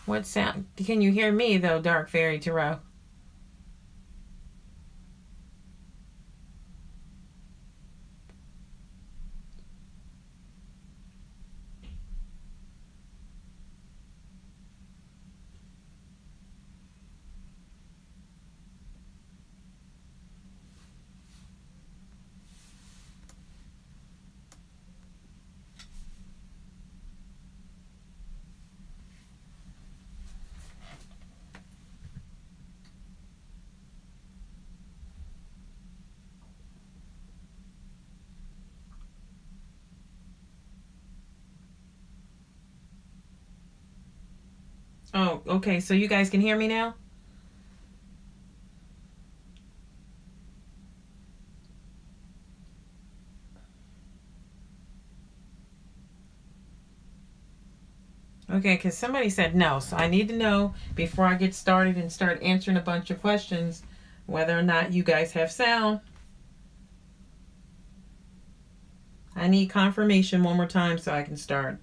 What sound? Can you hear me, though, Dark Fairy Tarot? Oh, okay. So you guys can hear me now? Okay, because somebody said no. So I need to know before I get started and start answering a bunch of questions whether or not you guys have sound. I need confirmation one more time so I can start.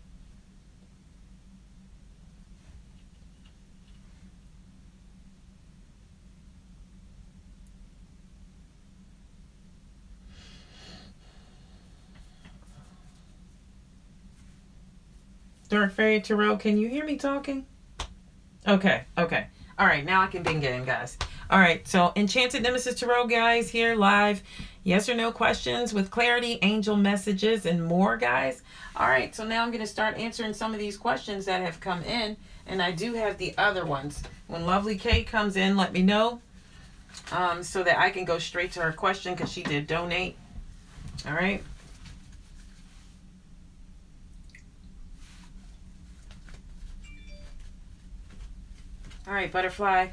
Dark Fairy Tarot, can you hear me talking? Okay. All right, now I can begin, guys. All right, so Enchanted Nemesis Tarot, guys, here live. Yes or no questions with clarity, angel messages, and more, guys. All right, so now I'm going to start answering some of these questions that have come in, and I do have the other ones. When Lovely Kate comes in, let me know so that I can go straight to her question because she did donate. All right. All right, Butterfly.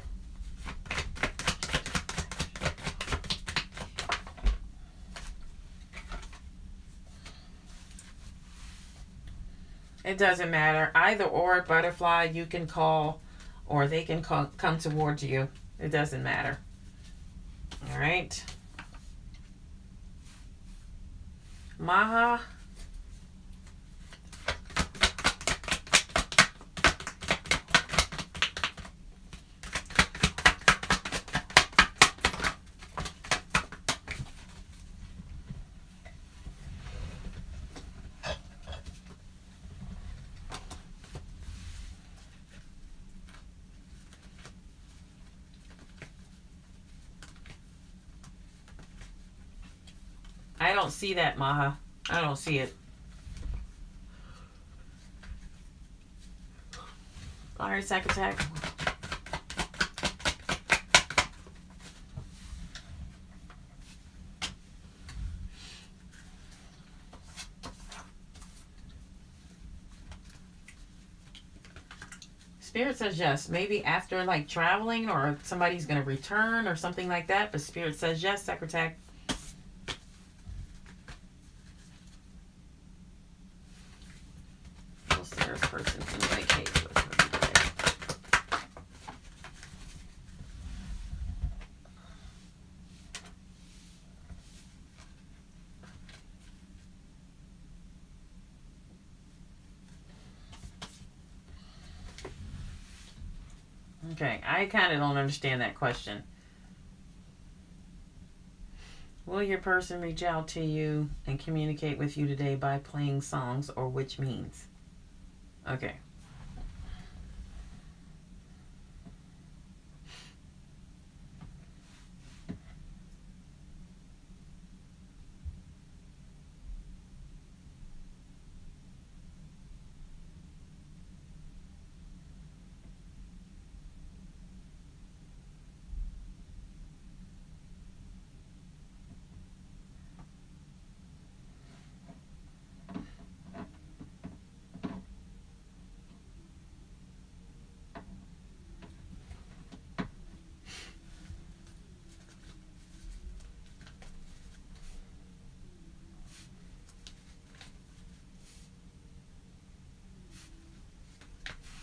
It doesn't matter. Either or, Butterfly, you can call or they can come towards you. It doesn't matter. All right. Maha. I don't see that, Maha. I don't see it. All right, Sack Attack. Spirit says yes. Maybe after like traveling or somebody's going to return or something like that. But Spirit says yes, Sack Attack. Person communicate with her today. Okay, I kind of don't understand that question. Will your person reach out to you and communicate with you today by playing songs or which means? Okay.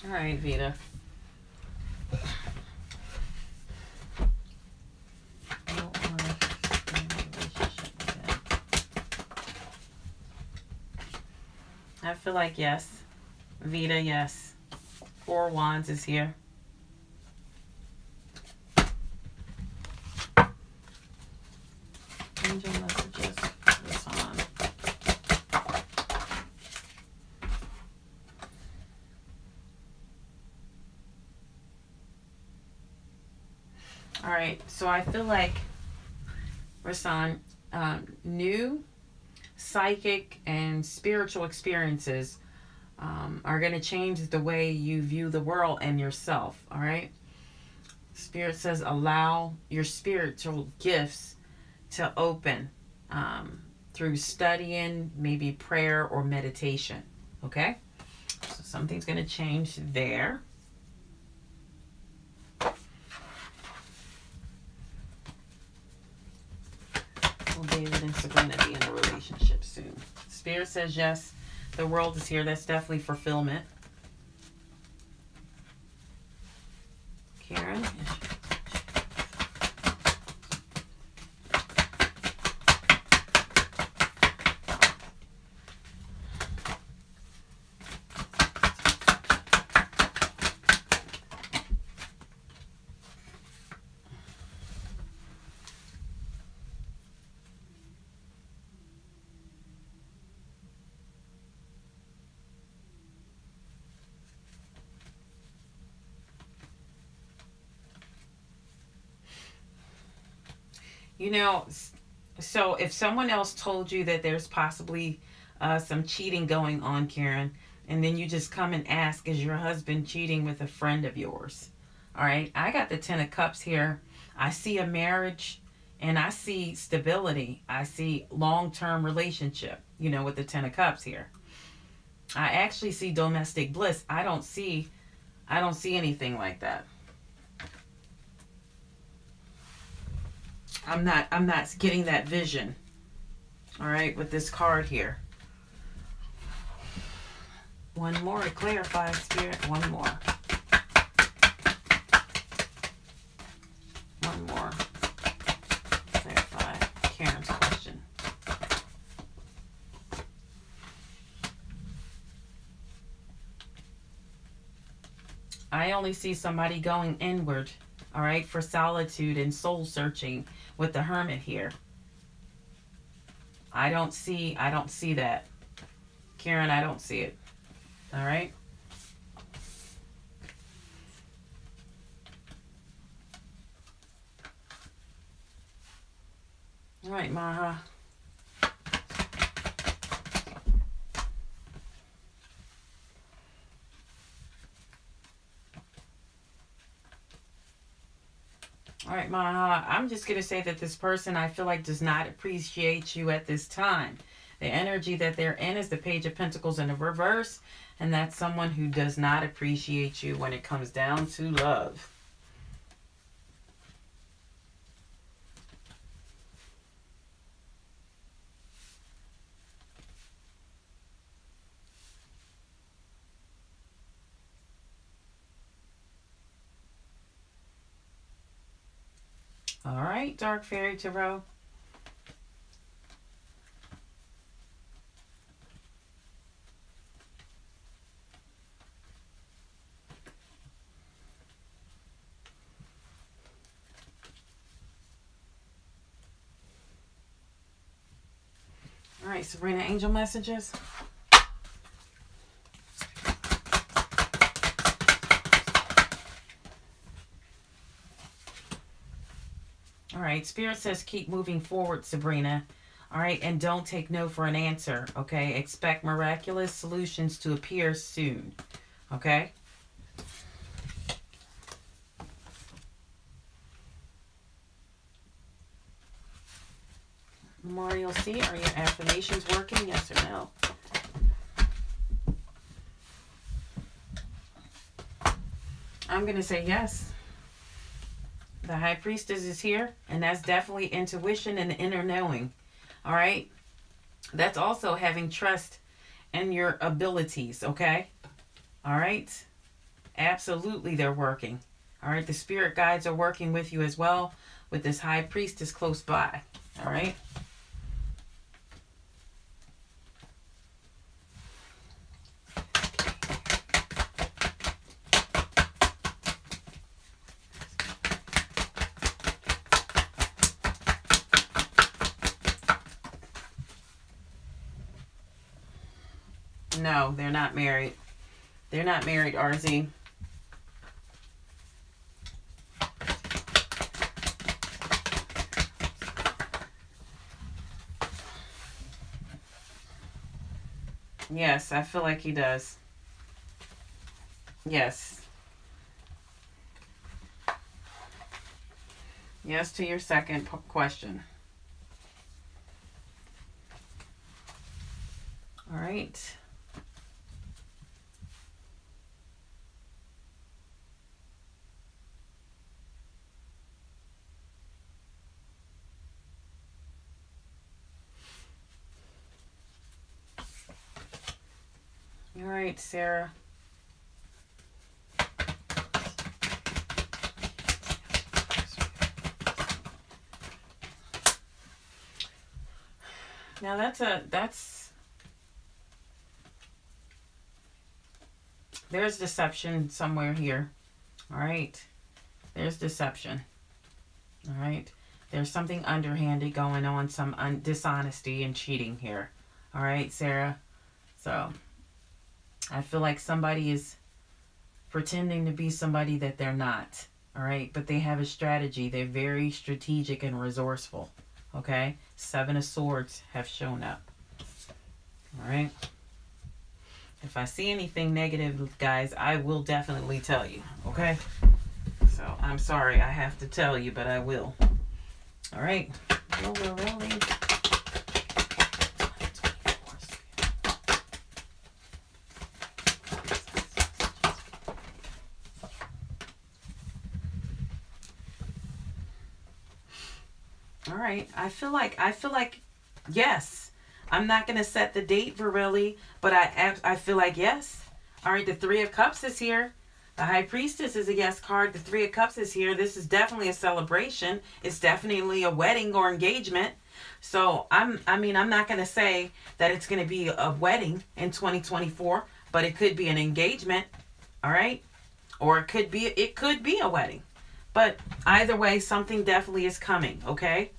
All right, Vita. I feel like yes. Vita, yes. Four of Wands is here. Angel messages. This on. All right, so I feel like Rasan, new psychic and spiritual experiences are going to change the way you view the world and yourself. All right. Spirit says allow your spiritual gifts to open through studying, maybe prayer or meditation. Okay. So something's going to change there. Will David and Sabrina be in a relationship soon? Spirit says yes. The world is here. That's definitely fulfillment. Karen. You know, so if someone else told you that there's possibly some cheating going on, Karen, and then you just come and ask, is your husband cheating with a friend of yours? All right, I got the Ten of Cups here. I see a marriage and I see stability. I see long-term relationship, you know, with the Ten of Cups here. I actually see domestic bliss. I don't see anything like that. I'm not getting that vision. All right, with this card here. One more to clarify, Spirit. One more. One more. Clarify Karen's question. I only see somebody going inward, all right, for solitude and soul searching with the Hermit here. I don't see that. Karen, I don't see it. All right? All right, Maha. All right, Maha, I'm just going to say that this person, I feel like, does not appreciate you at this time. The energy that they're in is the Page of Pentacles in the reverse, and that's someone who does not appreciate you when it comes down to love. All right, Dark Fairy Tarot. All right, Sabrina, angel messages. All right, Spirit says keep moving forward, Sabrina. All right, and don't take no for an answer, okay? Expect miraculous solutions to appear soon, okay? Memorial C, are your affirmations working, yes or no? I'm going to say yes. The High Priestess is here, and that's definitely intuition and the inner knowing. All right? That's also having trust in your abilities, okay? All right? Absolutely, they're working. All right? The spirit guides are working with you as well, with this High Priestess close by. All right? No, they're not married. They're not married, RZ. Yes, I feel like he does. Yes. Yes to your second question. All right. All right, Sarah. Now there's deception somewhere here. All right. There's deception. All right. There's something underhanded going on, some dishonesty and cheating here. All right, Sarah. So I feel like somebody is pretending to be somebody that they're not. All right. But they have a strategy. They're very strategic and resourceful. Okay. 7 of Swords have shown up. All right. If I see anything negative, guys, I will definitely tell you. Okay. So I'm sorry I have to tell you, but I will. All right. Really. All right. I feel like yes. I'm not going to set the date for really, but I feel like yes. All right. The 3 of Cups is here. The High Priestess is a yes card. The 3 of Cups is here. This is definitely a celebration. It's definitely a wedding or engagement. So I'm not going to say that it's going to be a wedding in 2024, but it could be an engagement. All right. Or it could be a wedding. But either way, something definitely is coming. Okay.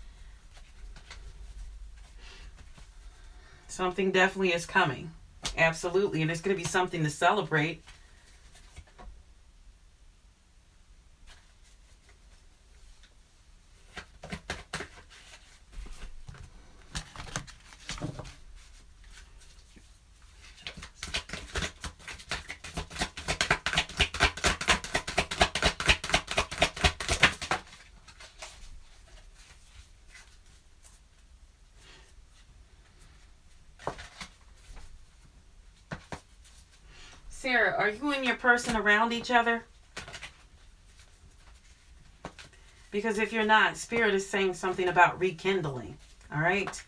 Something definitely is coming. Absolutely. And it's going to be something to celebrate. Sarah, are you and your person around each other? Because if you're not, Spirit is saying something about rekindling. All right?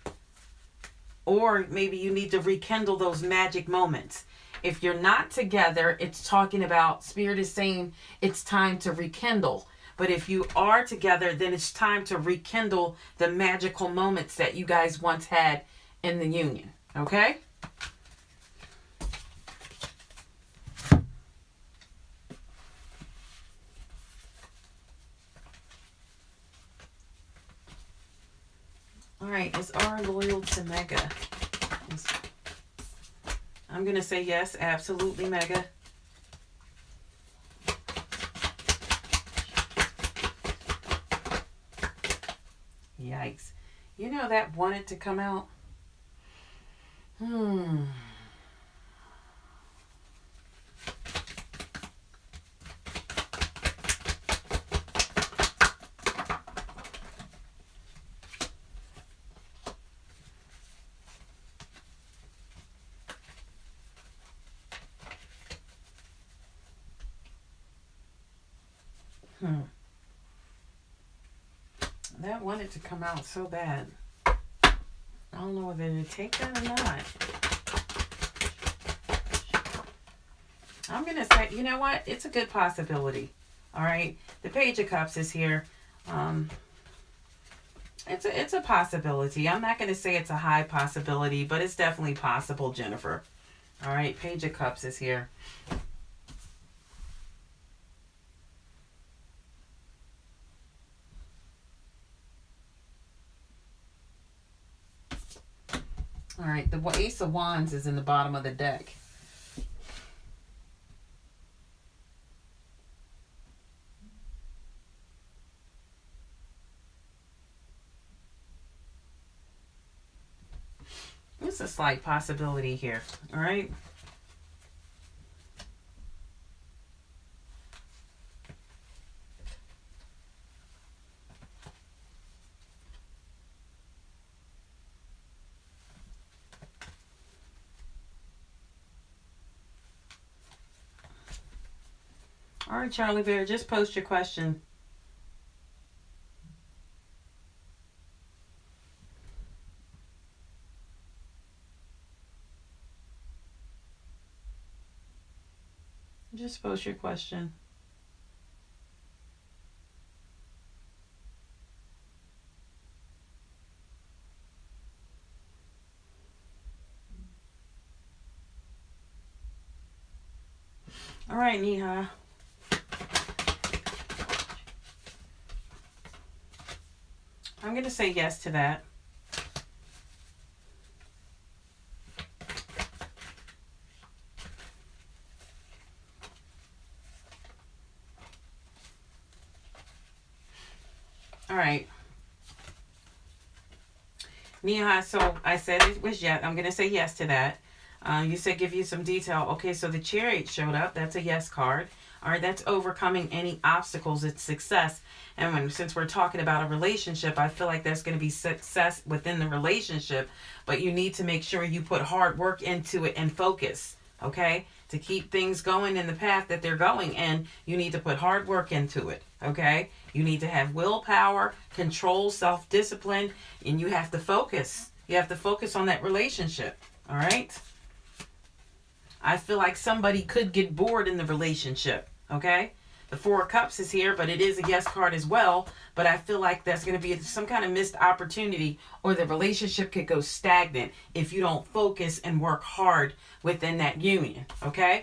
Or maybe you need to rekindle those magic moments. If you're not together, it's talking about, Spirit is saying it's time to rekindle. But if you are together, then it's time to rekindle the magical moments that you guys once had in the union. Okay? All right, is R loyal to Mega? I'm going to say yes, absolutely, Mega. Yikes. You know that wanted to come out? That wanted to come out so bad. I don't know whether to take that or not. I'm going to say, you know what? It's a good possibility. All right. The Page of Cups is here. It's a possibility. I'm not going to say it's a high possibility, but it's definitely possible, Jennifer. All right. Page of Cups is here. All All right, the Ace of Wands is in the bottom of the deck. There's a slight possibility here, all right? All right, Charlie Bear, just post your question. Just post your question. All right, Neha. I'm going to say yes to that. All right. Neha, so I said it was yes. I'm going to say yes to that. You said give you some detail. Okay, so the Chariot showed up. That's a yes card. All right, that's overcoming any obstacles. It's success. And since we're talking about a relationship, I feel like there's going to be success within the relationship. But you need to make sure you put hard work into it and focus, okay, to keep things going in the path that they're going. And you need to put hard work into it, okay? You need to have willpower, control, self-discipline, and you have to focus. You have to focus on that relationship, all right? I feel like somebody could get bored in the relationship, okay? The Four of Cups is here, but it is a yes card as well. But I feel like that's going to be some kind of missed opportunity, or the relationship could go stagnant if you don't focus and work hard within that union, okay?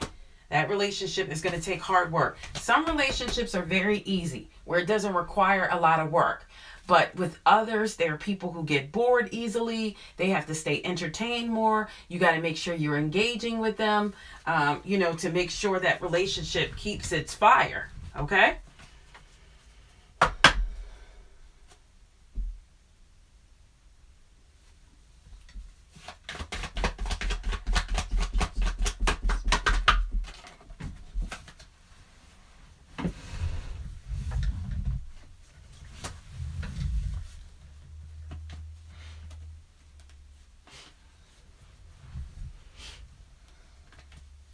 That relationship is going to take hard work. Some relationships are very easy, where it doesn't require a lot of work. But with others, there are people who get bored easily. They have to stay entertained more. You got to make sure you're engaging with them, to make sure that relationship keeps its fire. Okay?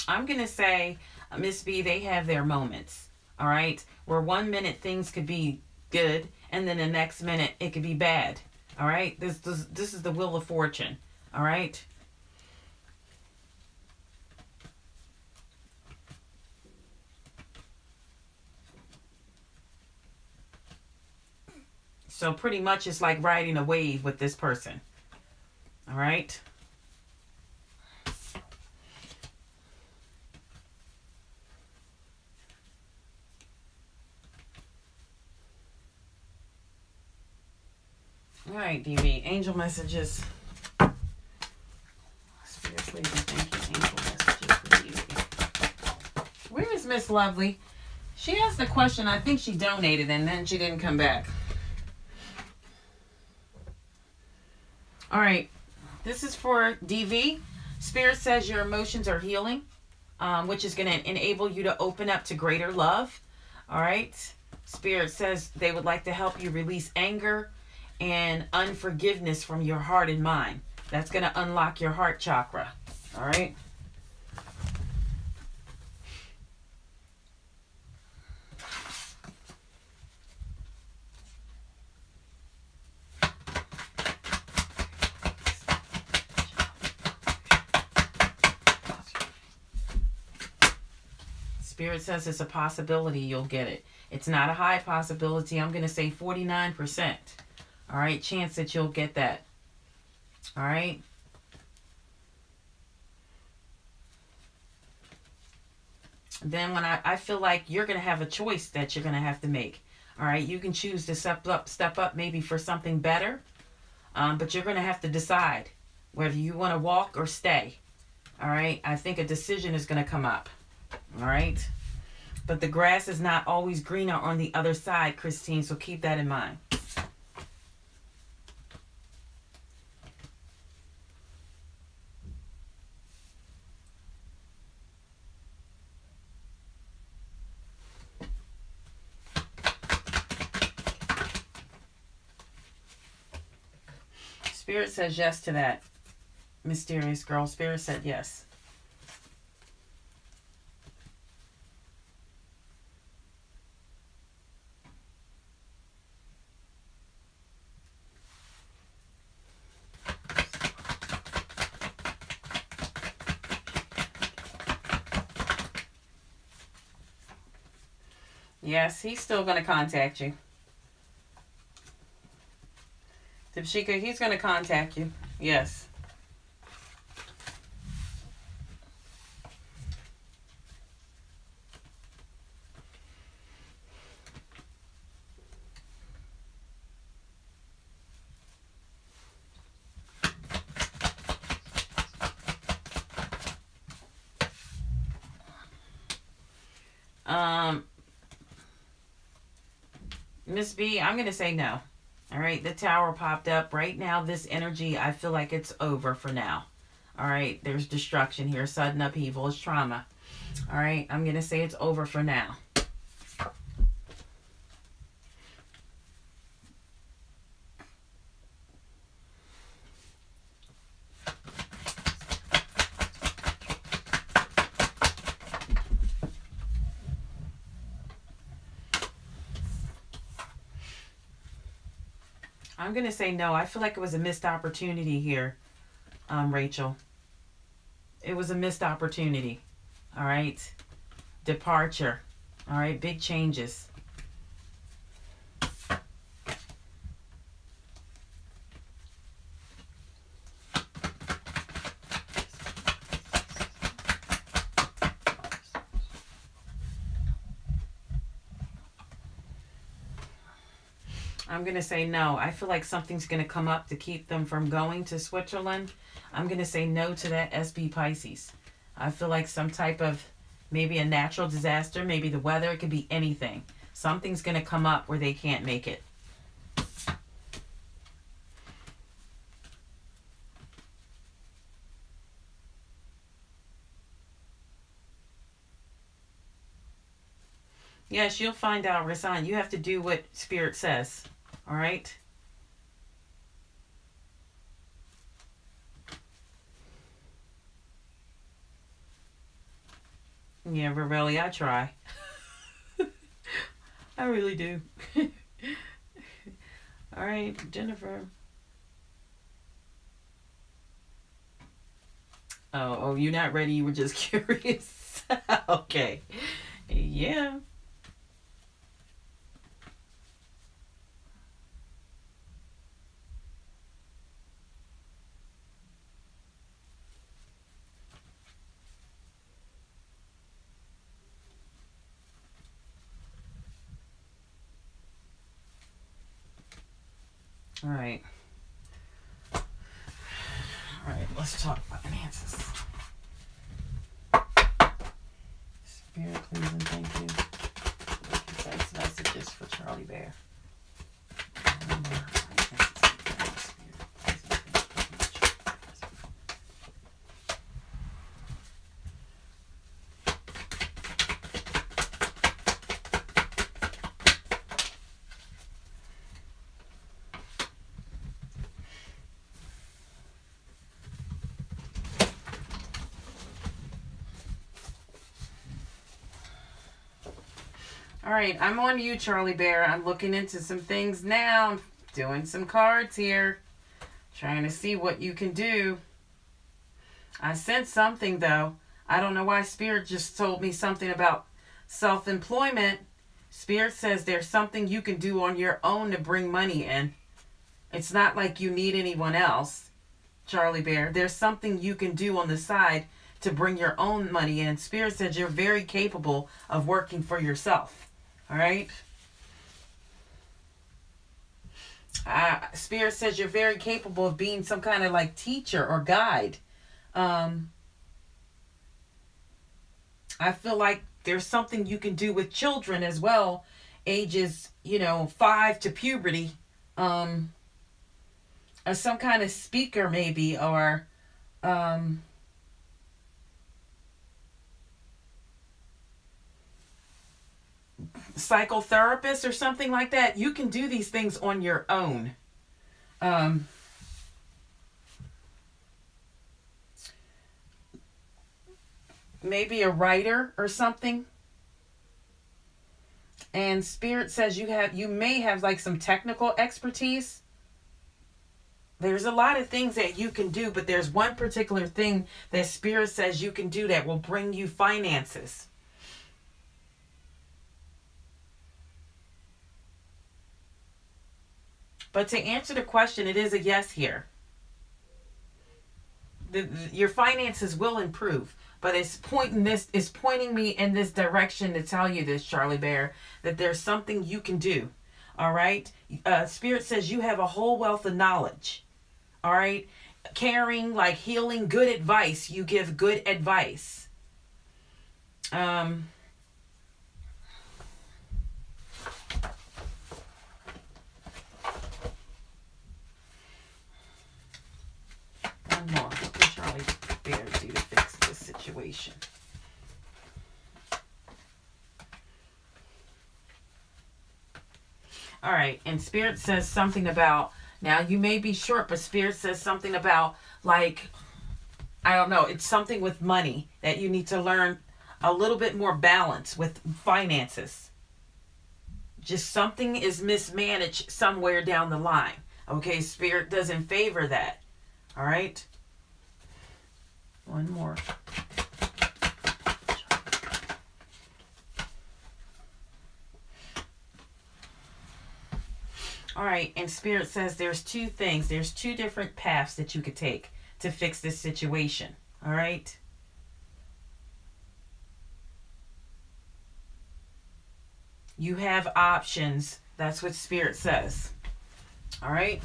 I'm going to say, Miss B, they have their moments, all right? Where 1 minute things could be good, and then the next minute it could be bad, all right? This is the Wheel of Fortune, all right? So pretty much it's like riding a wave with this person, all right? All right, DV, angel messages. Seriously, thank you, angel messages for DV. Where is Miss Lovely? She asked a question. I think she donated, and then she didn't come back. All right, this is for DV. Spirit says your emotions are healing, which is going to enable you to open up to greater love. All right. Spirit says they would like to help you release anger and unforgiveness from your heart and mind. That's going to unlock your heart chakra. All right. Spirit says it's a possibility you'll get it. It's not a high possibility. I'm going to say 49%. All right, chance that you'll get that. All right. Then when I feel like you're going to have a choice that you're going to have to make. All right, you can choose to step up maybe for something better. But you're going to have to decide. whether you want to walk or stay. All right. I think a decision is going to come up. All right. But the grass is not always greener on the other side, Christine. So keep that in mind. Spirit says yes to that, mysterious girl. Spirit said yes. Yes, he's still going to contact you. Dipshika, he's going to contact you. Yes. Miss B, I'm going to say no. All right, the tower popped up. Right now, this energy, I feel like it's over for now. All right, there's destruction here. Sudden upheaval is trauma. All right, I'm going to say it's over for now. I'm going to say no. I feel like it was a missed opportunity here, Rachel. It was a missed opportunity. All right. Departure. All right. Big changes. I'm going to say no. I feel like something's going to come up to keep them from going to Switzerland. I'm going to say no to that, SB Pisces. I feel like some type of, maybe a natural disaster, maybe the weather, it could be anything. Something's going to come up where they can't make it. Yes, you'll find out, Rasan. You have to do what Spirit says. All right? Yeah, but really, I try. I really do. All right, Jennifer. Oh, you're not ready. You were just curious. Okay. Yeah. All right. All right, let's talk finances. Spirit, please, and thank you. Thanks, messages for Charlie Bear. All right, I'm on you, Charlie Bear. I'm looking into some things now. I'm doing some cards here. Trying to see what you can do. I sense something, though. I don't know why Spirit just told me something about self-employment. Spirit says there's something you can do on your own to bring money in. It's not like you need anyone else, Charlie Bear. There's something you can do on the side to bring your own money in. Spirit says you're very capable of working for yourself. All right? Spirit says you're very capable of being some kind of like teacher or guide. I feel like there's something you can do with children as well, ages, 5 to puberty. As some kind of speaker maybe, or psychotherapist or something like that. You can do these things on your own. Um, Maybe a writer or something. And Spirit says you may have like some technical expertise. There's a lot of things that you can do, but there's one particular thing that Spirit says you can do that will bring you finances. But to answer the question, it is a yes here. Your finances will improve, but it's pointing me in this direction to tell you this, Charlie Bear, that there's something you can do. All right. Spirit says you have a whole wealth of knowledge. All right. Caring, like healing, good advice. You give good advice. One more. What can Charlie Bear do to fix this situation? All right. And Spirit says something about, now you may be short, but Spirit says something about, like, I don't know, it's something with money that you need to learn a little bit more balance with finances. Just something is mismanaged somewhere down the line. Okay, Spirit doesn't favor that. All right. One more. All right, and Spirit says there's two things. There's two different paths that you could take to fix this situation. All right. You have options. That's what Spirit says. All right.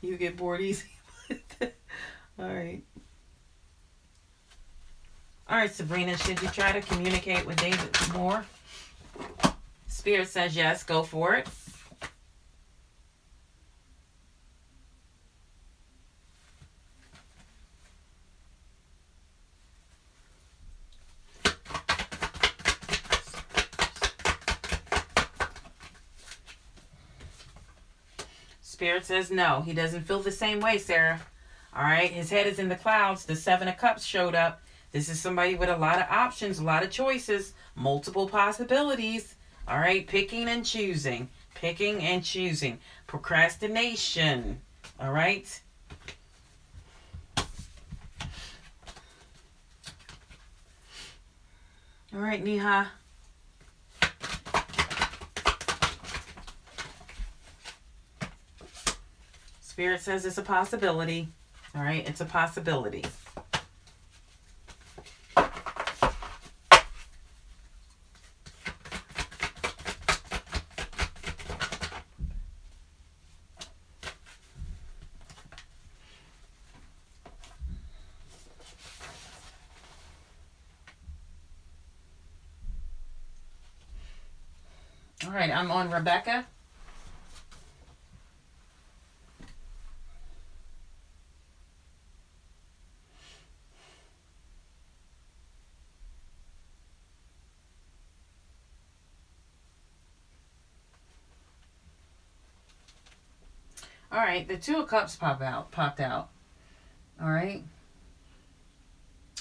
You get bored easy. All right. All right, Sabrina, should you try to communicate with David more? Spirit says yes, go for it. Spirit says no. He doesn't feel the same way, Sarah. All right. His head is in the clouds. The Seven of Cups showed up. This is somebody with a lot of options, a lot of choices, multiple possibilities. All right. Picking and choosing. Picking and choosing. Procrastination. All right. All right, Neha. Spirit says it's a possibility. All right, it's a possibility. All right, I'm on Rebecca. All right, the Two of Cups popped out. All right.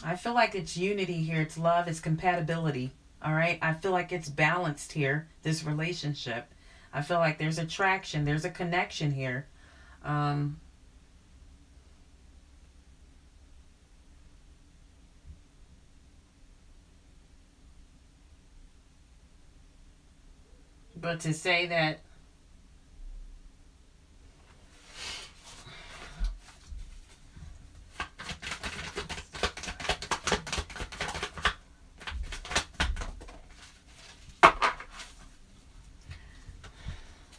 I feel like it's unity here. It's love. It's compatibility. All right. I feel like it's balanced here, this relationship. I feel like there's attraction. There's a connection here. But to say that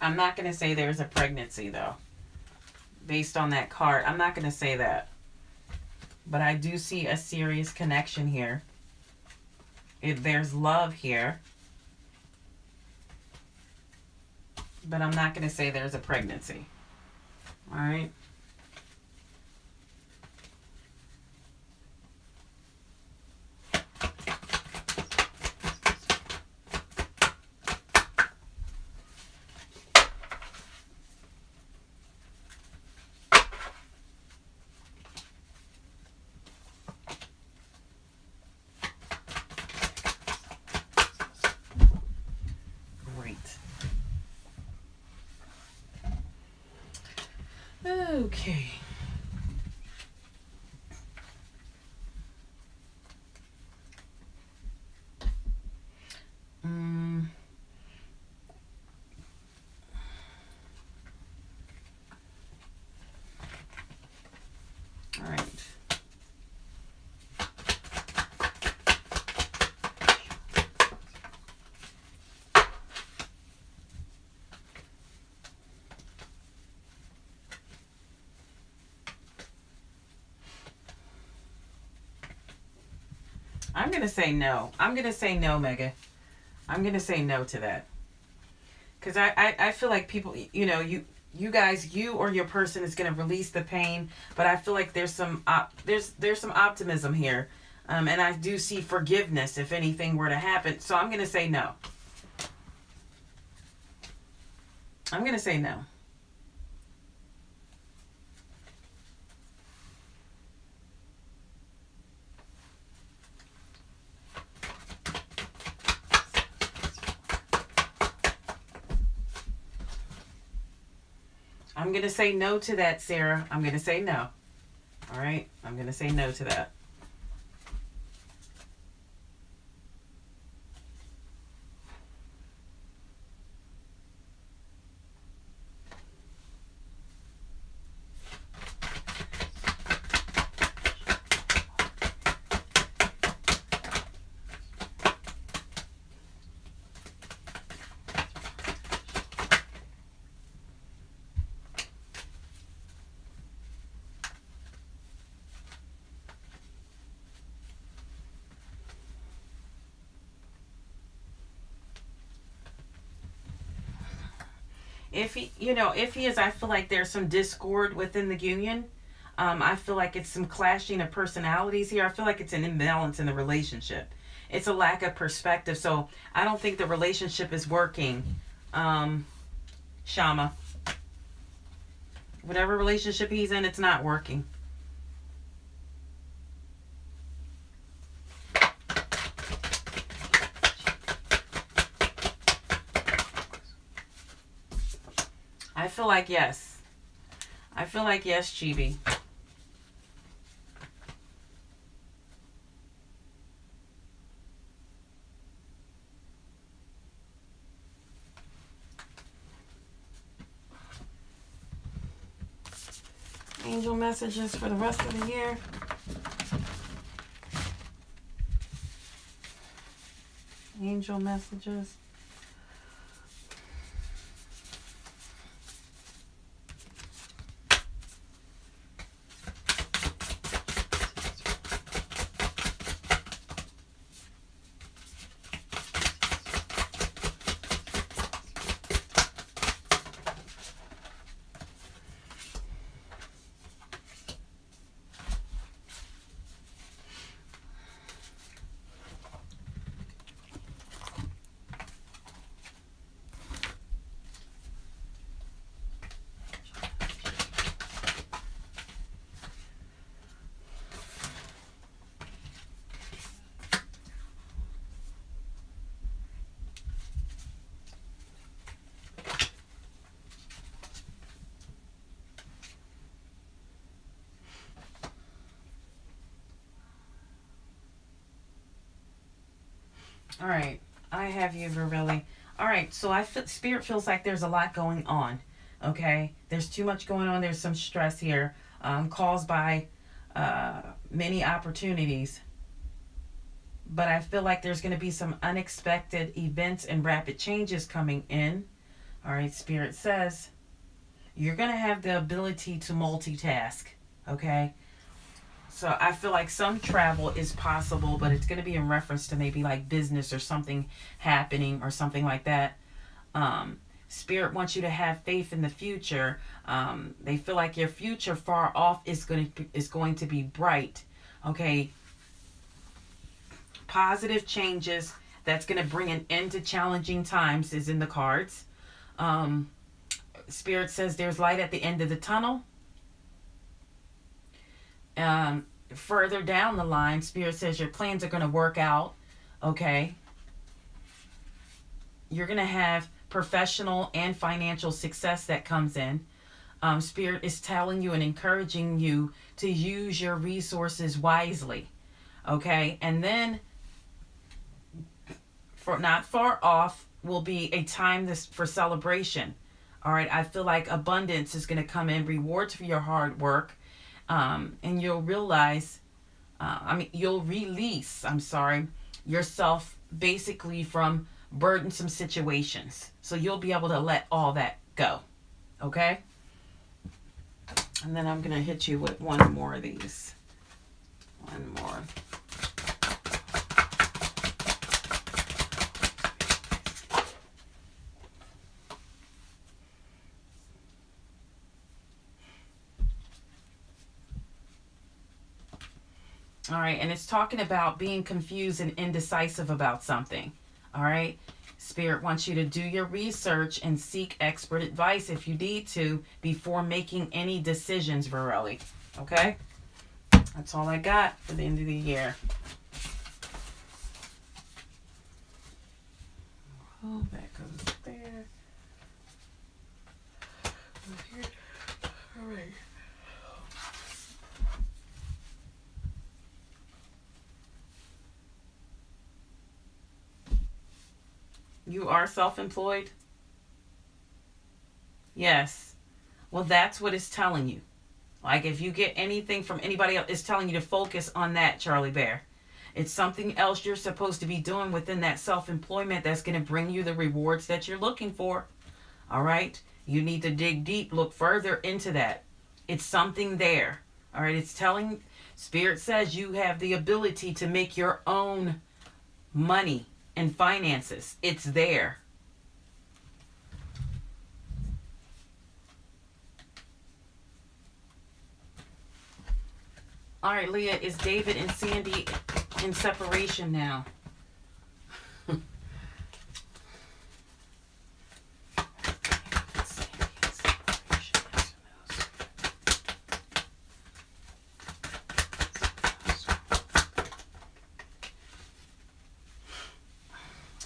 I'm not going to say there's a pregnancy, though. Based on that card, I'm not going to say that. But I do see a serious connection here. There's love here. But I'm not going to say there's a pregnancy. All right. Okay. All right. I'm going to say no. I'm going to say no, Mega. I'm going to say no to that. Because I feel like people, you guys, you or your person is going to release the pain. But I feel like there's some optimism here. And I do see forgiveness if anything were to happen. So I'm going to say no. I'm going to say no. I'm going to say no to that, Sarah. I'm going to say no. All right? I'm going to say no to that. If he is, I feel like there's some discord within the union. I feel like it's some clashing of personalities here. I feel like it's an imbalance in the relationship. It's a lack of perspective. So I don't think the relationship is working. Shama. Whatever relationship he's in, it's not working. I feel like yes. I feel like yes, Chibi. Angel messages for the rest of the year. Angel messages. All right, I have you, Verbilli. All right, so Spirit feels like there's a lot going on. Okay, there's too much going on. There's some stress here, caused by many opportunities. But I feel like there's going to be some unexpected events and rapid changes coming in. All right, Spirit says you're going to have the ability to multitask, okay? So I feel like some travel is possible, but it's going to be in reference to maybe like business or something happening or something like that. Spirit wants you to have faith in the future. They feel like your future far off is going to be bright. Okay. Positive changes that's going to bring an end to challenging times is in the cards. Spirit says there's light at the end of the tunnel. Further down the line, Spirit says your plans are going to work out. Okay. You're going to have professional and financial success that comes in. Spirit is telling you and encouraging you to use your resources wisely. Okay. And then for not far off will be a time for celebration. All right. I feel like abundance is going to come in, rewards for your hard work. And you'll realize, you'll release, yourself basically from burdensome situations. So you'll be able to let all that go. Okay? And then I'm going to hit you with one more of these. One more. All right, and it's talking about being confused and indecisive about something. All right, Spirit wants you to do your research and seek expert advice if you need to before making any decisions, Varelli. Okay, that's all I got for the end of the year. Oh, that goes there. Here. All right. You are self-employed? Yes. Well, that's what it's telling you. Like if you get anything from anybody else, it's telling you to focus on that, Charlie Bear. It's something else you're supposed to be doing within that self-employment that's going to bring you the rewards that you're looking for. All right? You need to dig deep, look further into that. It's something there. All right? It's telling, Spirit says you have the ability to make your own money and finances. It's there. All right, Leah, is David and Sandy in separation now?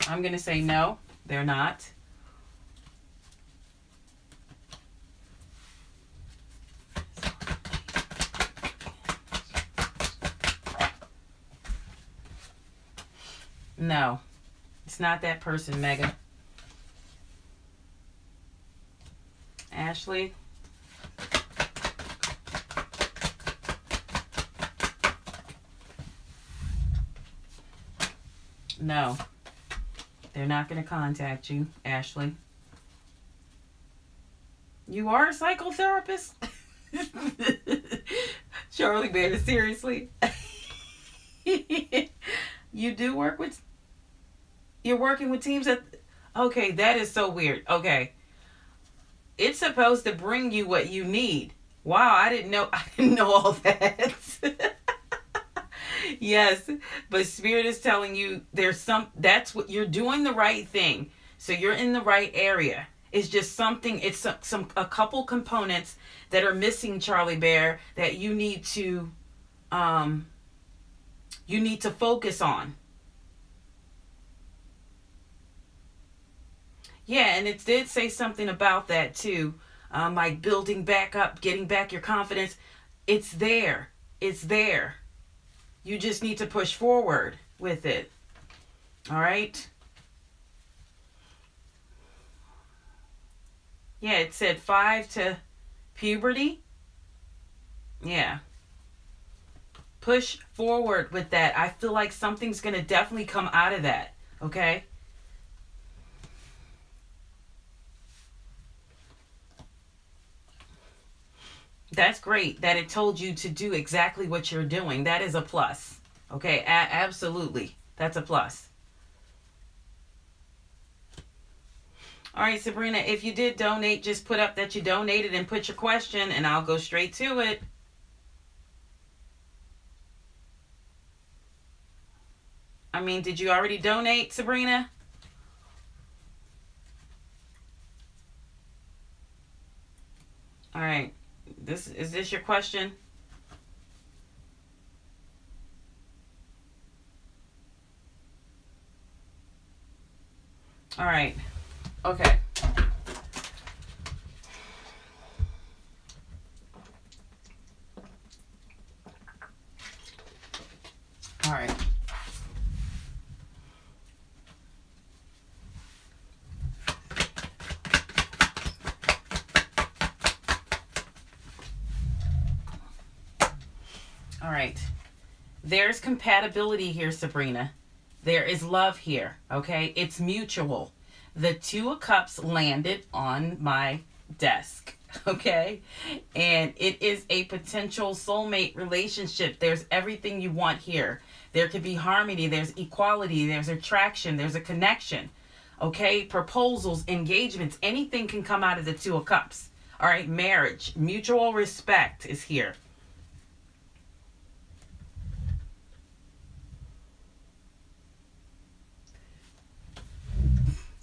I'm going to say no, they're not. No, it's not that person, Megan. Ashley? No. They're not going to contact you, Ashley. You are a psychotherapist? Charlie Bear, seriously? You do work with... You're working with teams that... Okay, that is so weird. Okay. It's supposed to bring you what you need. Wow, I didn't know all that. Yes, but Spirit is telling you that's what you're doing, the right thing. So you're in the right area. It's just something, it's a couple components that are missing, Charlie Bear, that you need to focus on. Yeah, and it did say something about that too. Like building back up, getting back your confidence. It's there. It's there. You just need to push forward with it. All right? Yeah, it said 5 to puberty. Yeah. Push forward with that. I feel like something's going to definitely come out of that. Okay? That's great that it told you to do exactly what you're doing. That is a plus. Okay, absolutely. That's a plus. All right, Sabrina, if you did donate, just put up that you donated and put your question, and I'll go straight to it. I mean, did you already donate, Sabrina? All right. Is this your question? All right. Okay. All right. All right. There's compatibility here, Sabrina. There is love here, okay? It's mutual. The Two of Cups landed on my desk, okay? And it is a potential soulmate relationship. There's everything you want here. There could be harmony, there's equality, there's attraction, there's a connection, okay? Proposals, engagements, anything can come out of the Two of Cups. All right, marriage, mutual respect is here.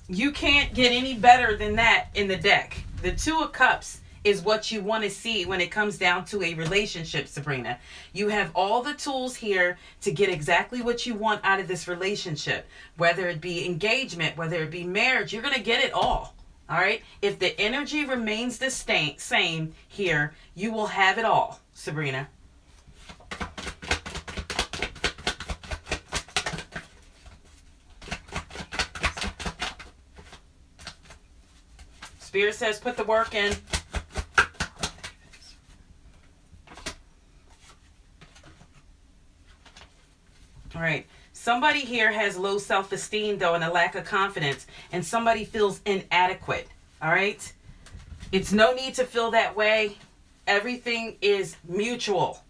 You can't get any better than that in the deck. The Two of Cups is what you want to see when it comes down to a relationship, Sabrina. You have all the tools here to get exactly what you want out of this relationship, whether it be engagement, whether it be marriage. You're going to get it all. All right. If the energy remains the same here, you will have it all, Sabrina. Spirit says put the work in. All right. Somebody here has low self-esteem, though, and a lack of confidence, and somebody feels inadequate. All right. It's no need to feel that way. Everything is mutual.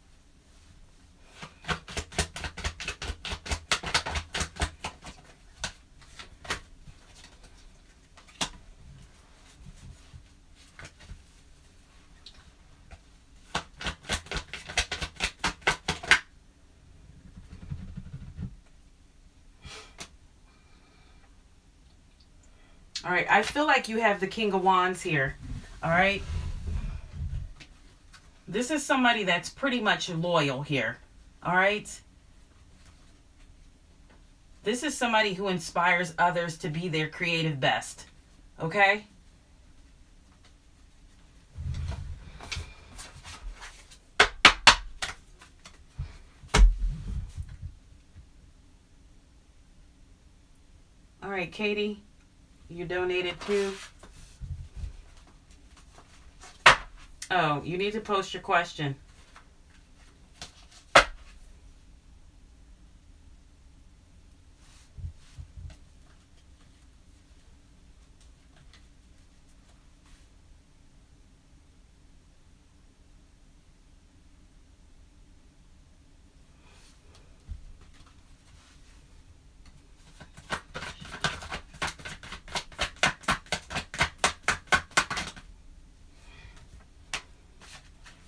All right, I feel like you have the King of Wands here. All right. This is somebody that's pretty much loyal here. All right. This is somebody who inspires others to be their creative best. Okay? All right, Katie. You donated too? Oh, you need to post your question.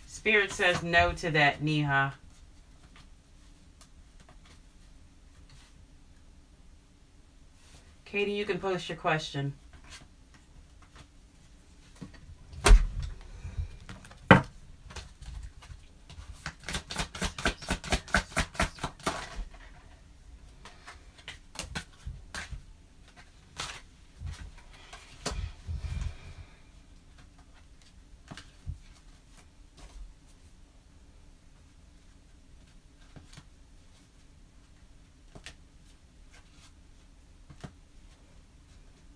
Spirit says no to that, Neha. Katie, you can post your question.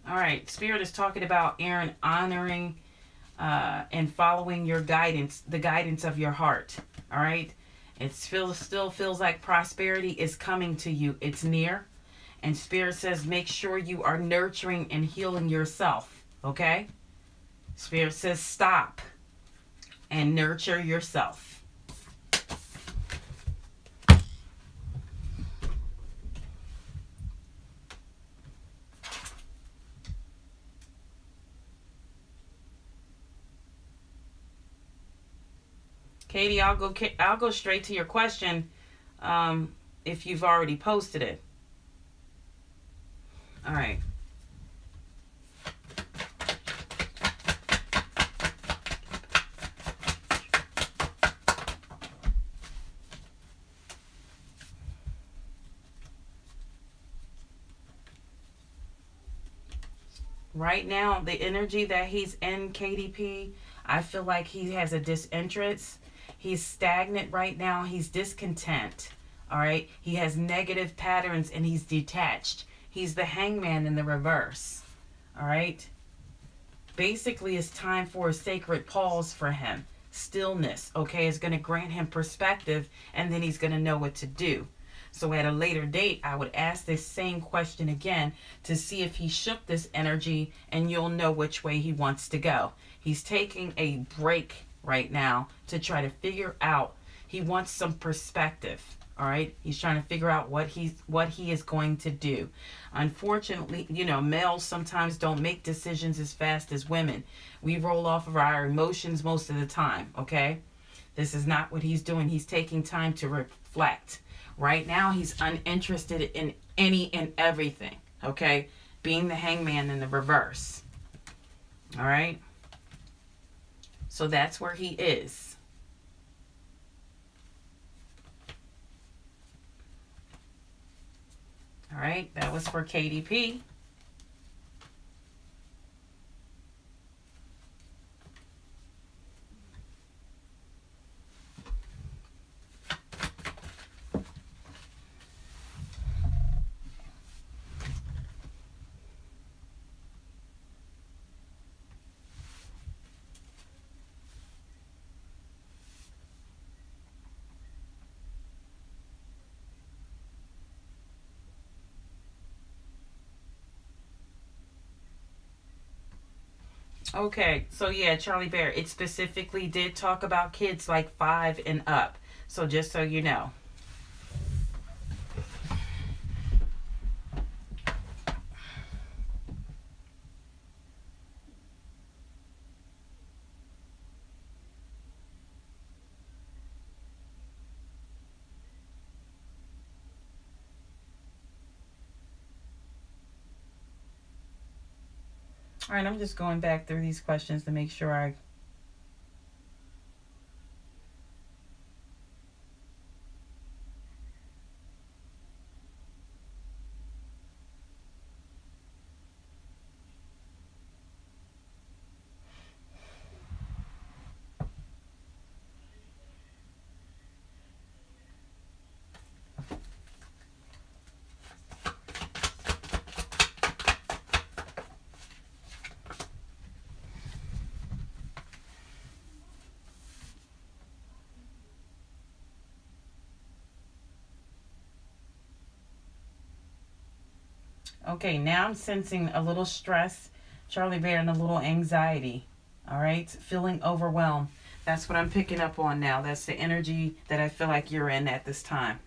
All right, Spirit is talking about Aaron honoring and following your guidance, the guidance of your heart. All right, it still feels like prosperity is coming to you. It's near, and Spirit says make sure you are nurturing and healing yourself. Okay, Spirit says stop and nurture yourself. Katie, I'll go straight to your question, if you've already posted it. All right. Right now, the energy that he's in, KDP, I feel like he has a disinterest. He's stagnant right now. He's discontent. All right. He has negative patterns and he's detached. He's the hangman in the reverse. All right. Basically, it's time for a sacred pause for him. Stillness, okay, is going to grant him perspective, and then he's going to know what to do. So at a later date, I would ask this same question again to see if he shook this energy, and you'll know which way he wants to go. He's taking a break right now to try to figure out. He wants some perspective. All right, he's trying to figure out what he is going to do. Unfortunately, you know, males sometimes don't make decisions as fast as women. We roll off of our emotions most of the time. Okay, this is not what he's doing. He's taking time to reflect. Right now, he's uninterested in any and everything. Okay, being the hangman in the reverse. All right, so that's where he is. All right, that was for KDP. Okay, so yeah, Charlie Bear, it specifically did talk about kids like 5 and up. So just so you know. All right, I'm just going back through these questions to make sure I... Okay, now I'm sensing a little stress, Charlie Bear, and a little anxiety. All right, feeling overwhelmed. That's what I'm picking up on now. That's the energy that I feel like you're in at this time.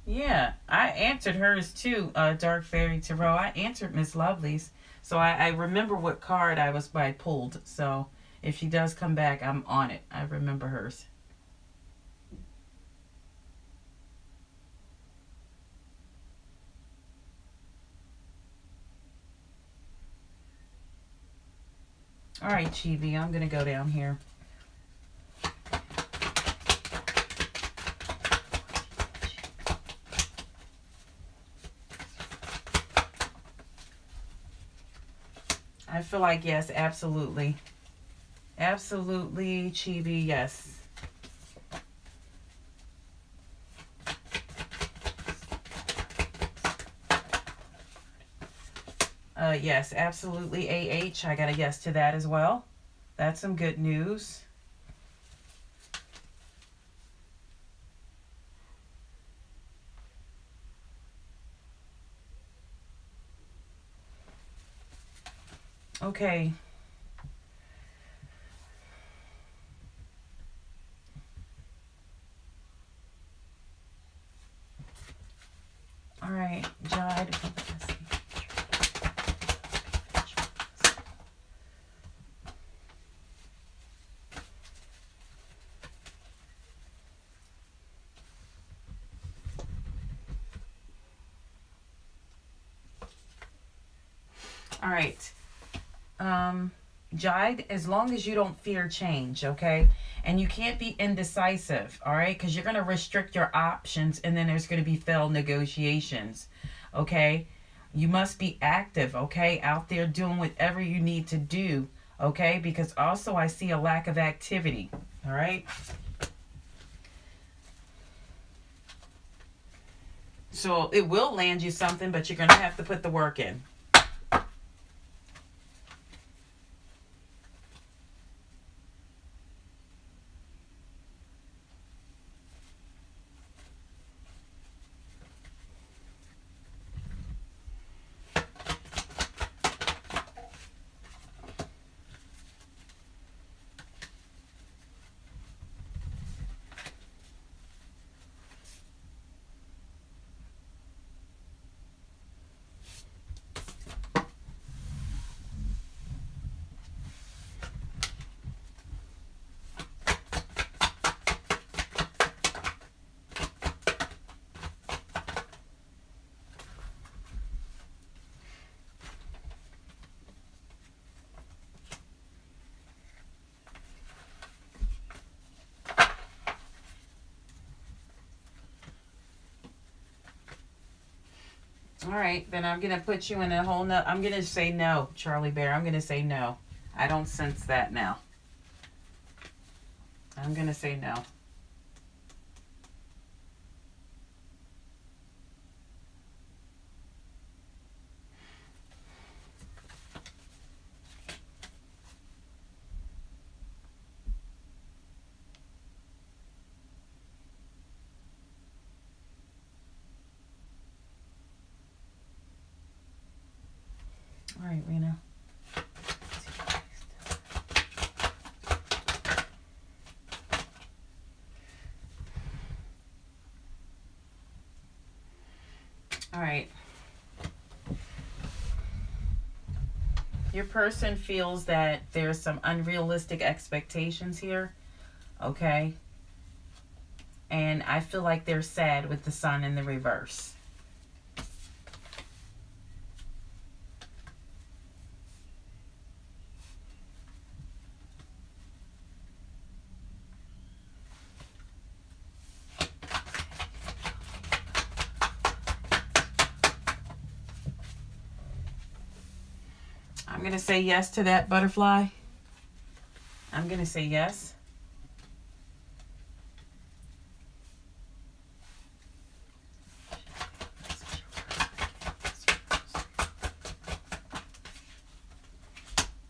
Yeah, I answered hers too, Dark Fairy Tarot. I answered Miss Lovely's. So I remember what card I pulled. So if she does come back, I'm on it. I remember hers. All right, Chibi, I'm going to go down here. I feel like, yes, absolutely. Absolutely, Chibi, yes. Yes, absolutely, AH. I got a yes to that as well. That's some good news. Okay. All right, Jade. Let's see. All right. Jide, as long as you don't fear change, okay? And you can't be indecisive, all right? Because you're going to restrict your options and then there's going to be failed negotiations, okay? You must be active, okay? Out there doing whatever you need to do, okay? Because also I see a lack of activity, all right? So it will land you something, but you're going to have to put the work in. All right, then I'm going to put you in a whole nother. I'm going to say no, Charlie Bear. I'm going to say no. I don't sense that now. I'm going to say no. All right, Rena. All right. Your person feels that there's some unrealistic expectations here, okay? And I feel like they're sad with the sun in the reverse. I'm going to say yes to that, butterfly. I'm going to say yes.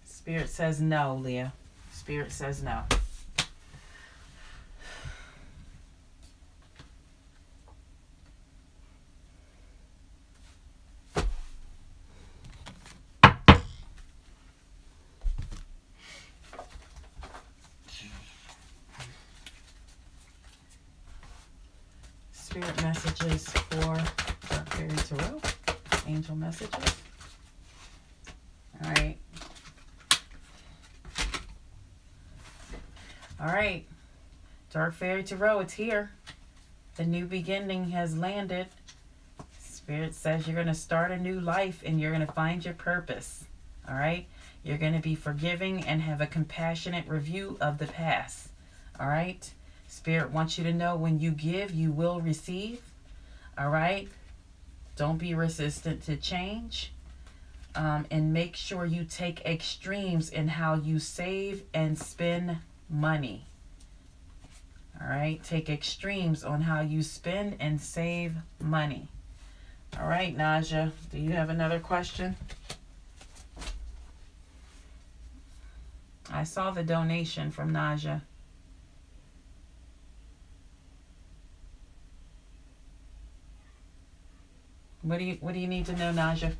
Spirit says no, Leah. Spirit says no. Spirit messages for Dark Fairy Tarot. Angel messages. All right. All right. Dark Fairy Tarot, it's here. The new beginning has landed. Spirit says you're going to start a new life and you're going to find your purpose. All right. You're going to be forgiving and have a compassionate review of the past. All right. Spirit wants you to know when you give, you will receive. All right. Don't be resistant to change. And make sure you take extremes in how you save and spend money. All right. Take extremes on how you spend and save money. All right, Naja, do you have another question? I saw the donation from Naja. What do you need to know, Naja?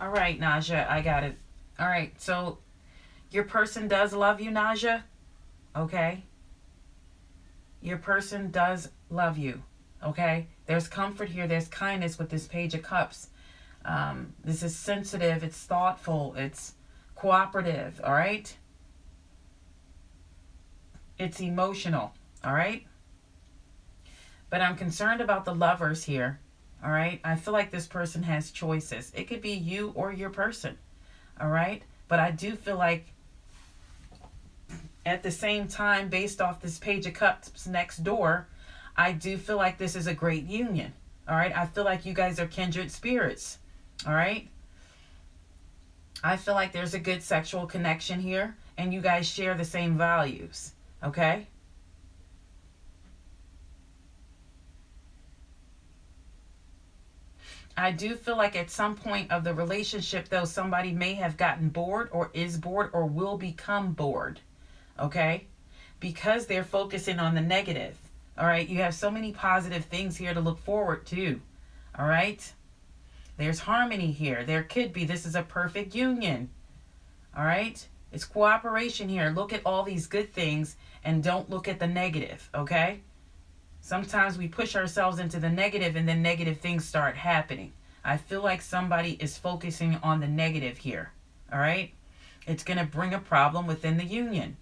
All right, Naja, I got it. All right, so your person does love you, Naja. Okay? Your person does love you. Okay? There's comfort here. There's kindness with this Page of Cups. This is sensitive. It's thoughtful. It's cooperative. All right? It's emotional. All right? But I'm concerned about the lovers here. All right? I feel like this person has choices. It could be you or your person. All right? But I do feel like at the same time, based off this Page of Cups next door, I do feel like this is a great union. All right? I feel like you guys are kindred spirits. All right? I feel like there's a good sexual connection here, and you guys share the same values. Okay? I do feel like at some point of the relationship, though, somebody may have gotten bored or is bored or will become bored. Okay? Because they're focusing on the negative. All right? You have so many positive things here to look forward to. All right? There's harmony here. There could be. This is a perfect union. All right? It's cooperation here. Look at all these good things and don't look at the negative. Okay? Sometimes we push ourselves into the negative and then negative things start happening. I feel like somebody is focusing on the negative here. All right? It's going to bring a problem within the union.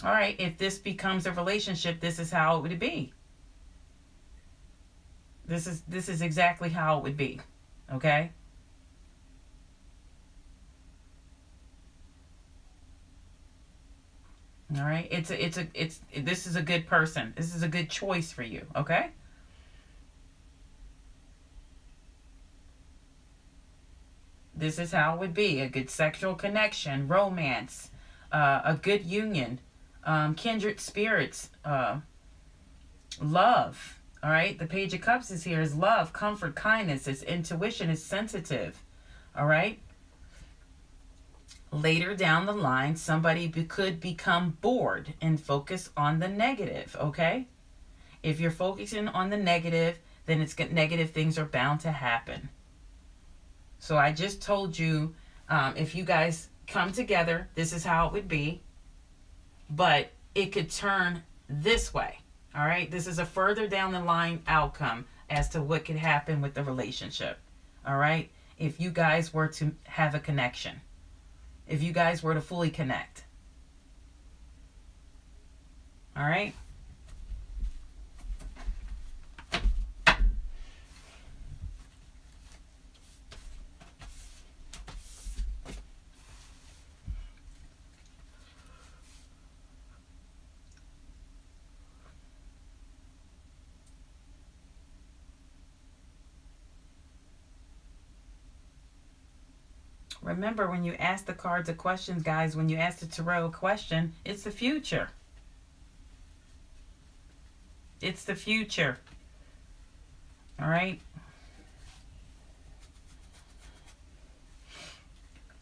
All right, if this becomes a relationship, this is how it would be. This is exactly how it would be. Okay? All right? This is a good person. This is a good choice for you, okay? This is how it would be. A good sexual connection, romance, a good union, kindred spirits, love. All right? The Page of Cups is here is love, comfort, kindness. It's intuition. It's sensitive. All right? Later down the line, somebody could become bored and focus on the negative, okay? If you're focusing on the negative, then negative things are bound to happen. So I just told you, if you guys come together, this is how it would be. But it could turn this way, all right? This is a further down the line outcome as to what could happen with the relationship, all right? If you guys were to have a connection. If you guys were to fully connect. All right? Remember, when you ask the cards a question, guys, when you ask the tarot a question, it's the future. It's the future. All right?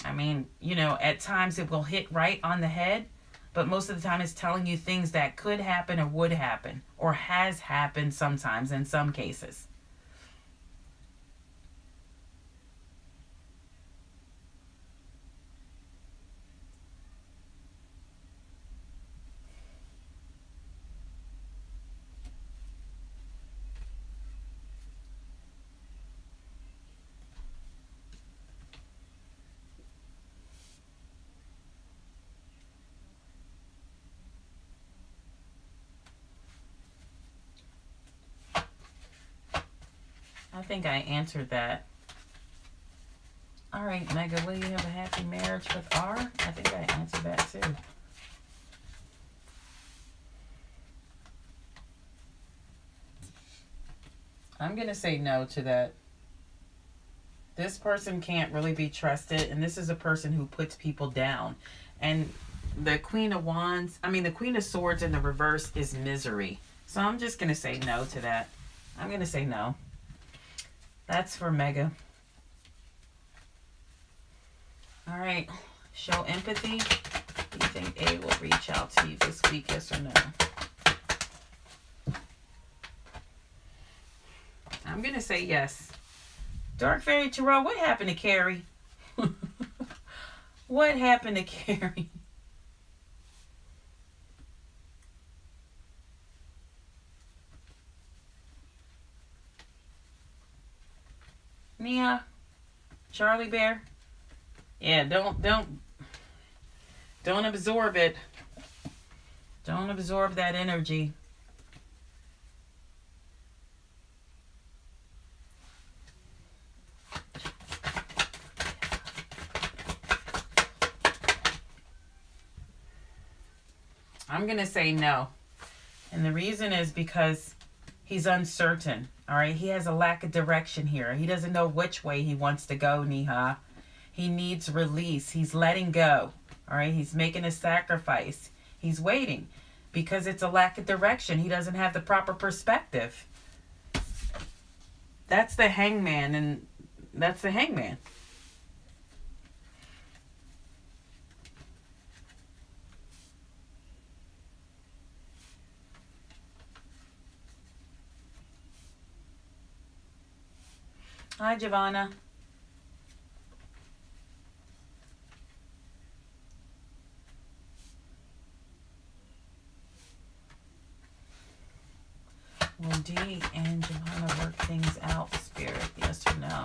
I mean, you know, at times it will hit right on the head, but most of the time it's telling you things that could happen or would happen or has happened sometimes in some cases. I think I answered that. All right, Mega, will you have a happy marriage with R? I think I answered that too. I'm going to say no to that. This person can't really be trusted, and this is a person who puts people down. And the Queen of Wands, the Queen of Swords in the reverse is misery. So I'm just going to say no to that. I'm going to say no. That's for Mega. All right. Show empathy. Do you think A will reach out to you this week, yes or no? I'm I'm going to say yes. Dark Fairy Tarot, what happened to Carrie? What happened to Carrie? Nia? Charlie Bear? Yeah, don't absorb it. Don't absorb that energy. I'm going to say no. And the reason is because he's uncertain. All right. He has a lack of direction here. He doesn't know which way he wants to go, Niha. He needs release. He's letting go. All right. He's making a sacrifice. He's waiting because it's a lack of direction. He doesn't have the proper perspective. That's the Hangman, and that's the Hangman. Hi, Giovanna. Will Dee and Giovanna work things out, Spirit? Yes or no?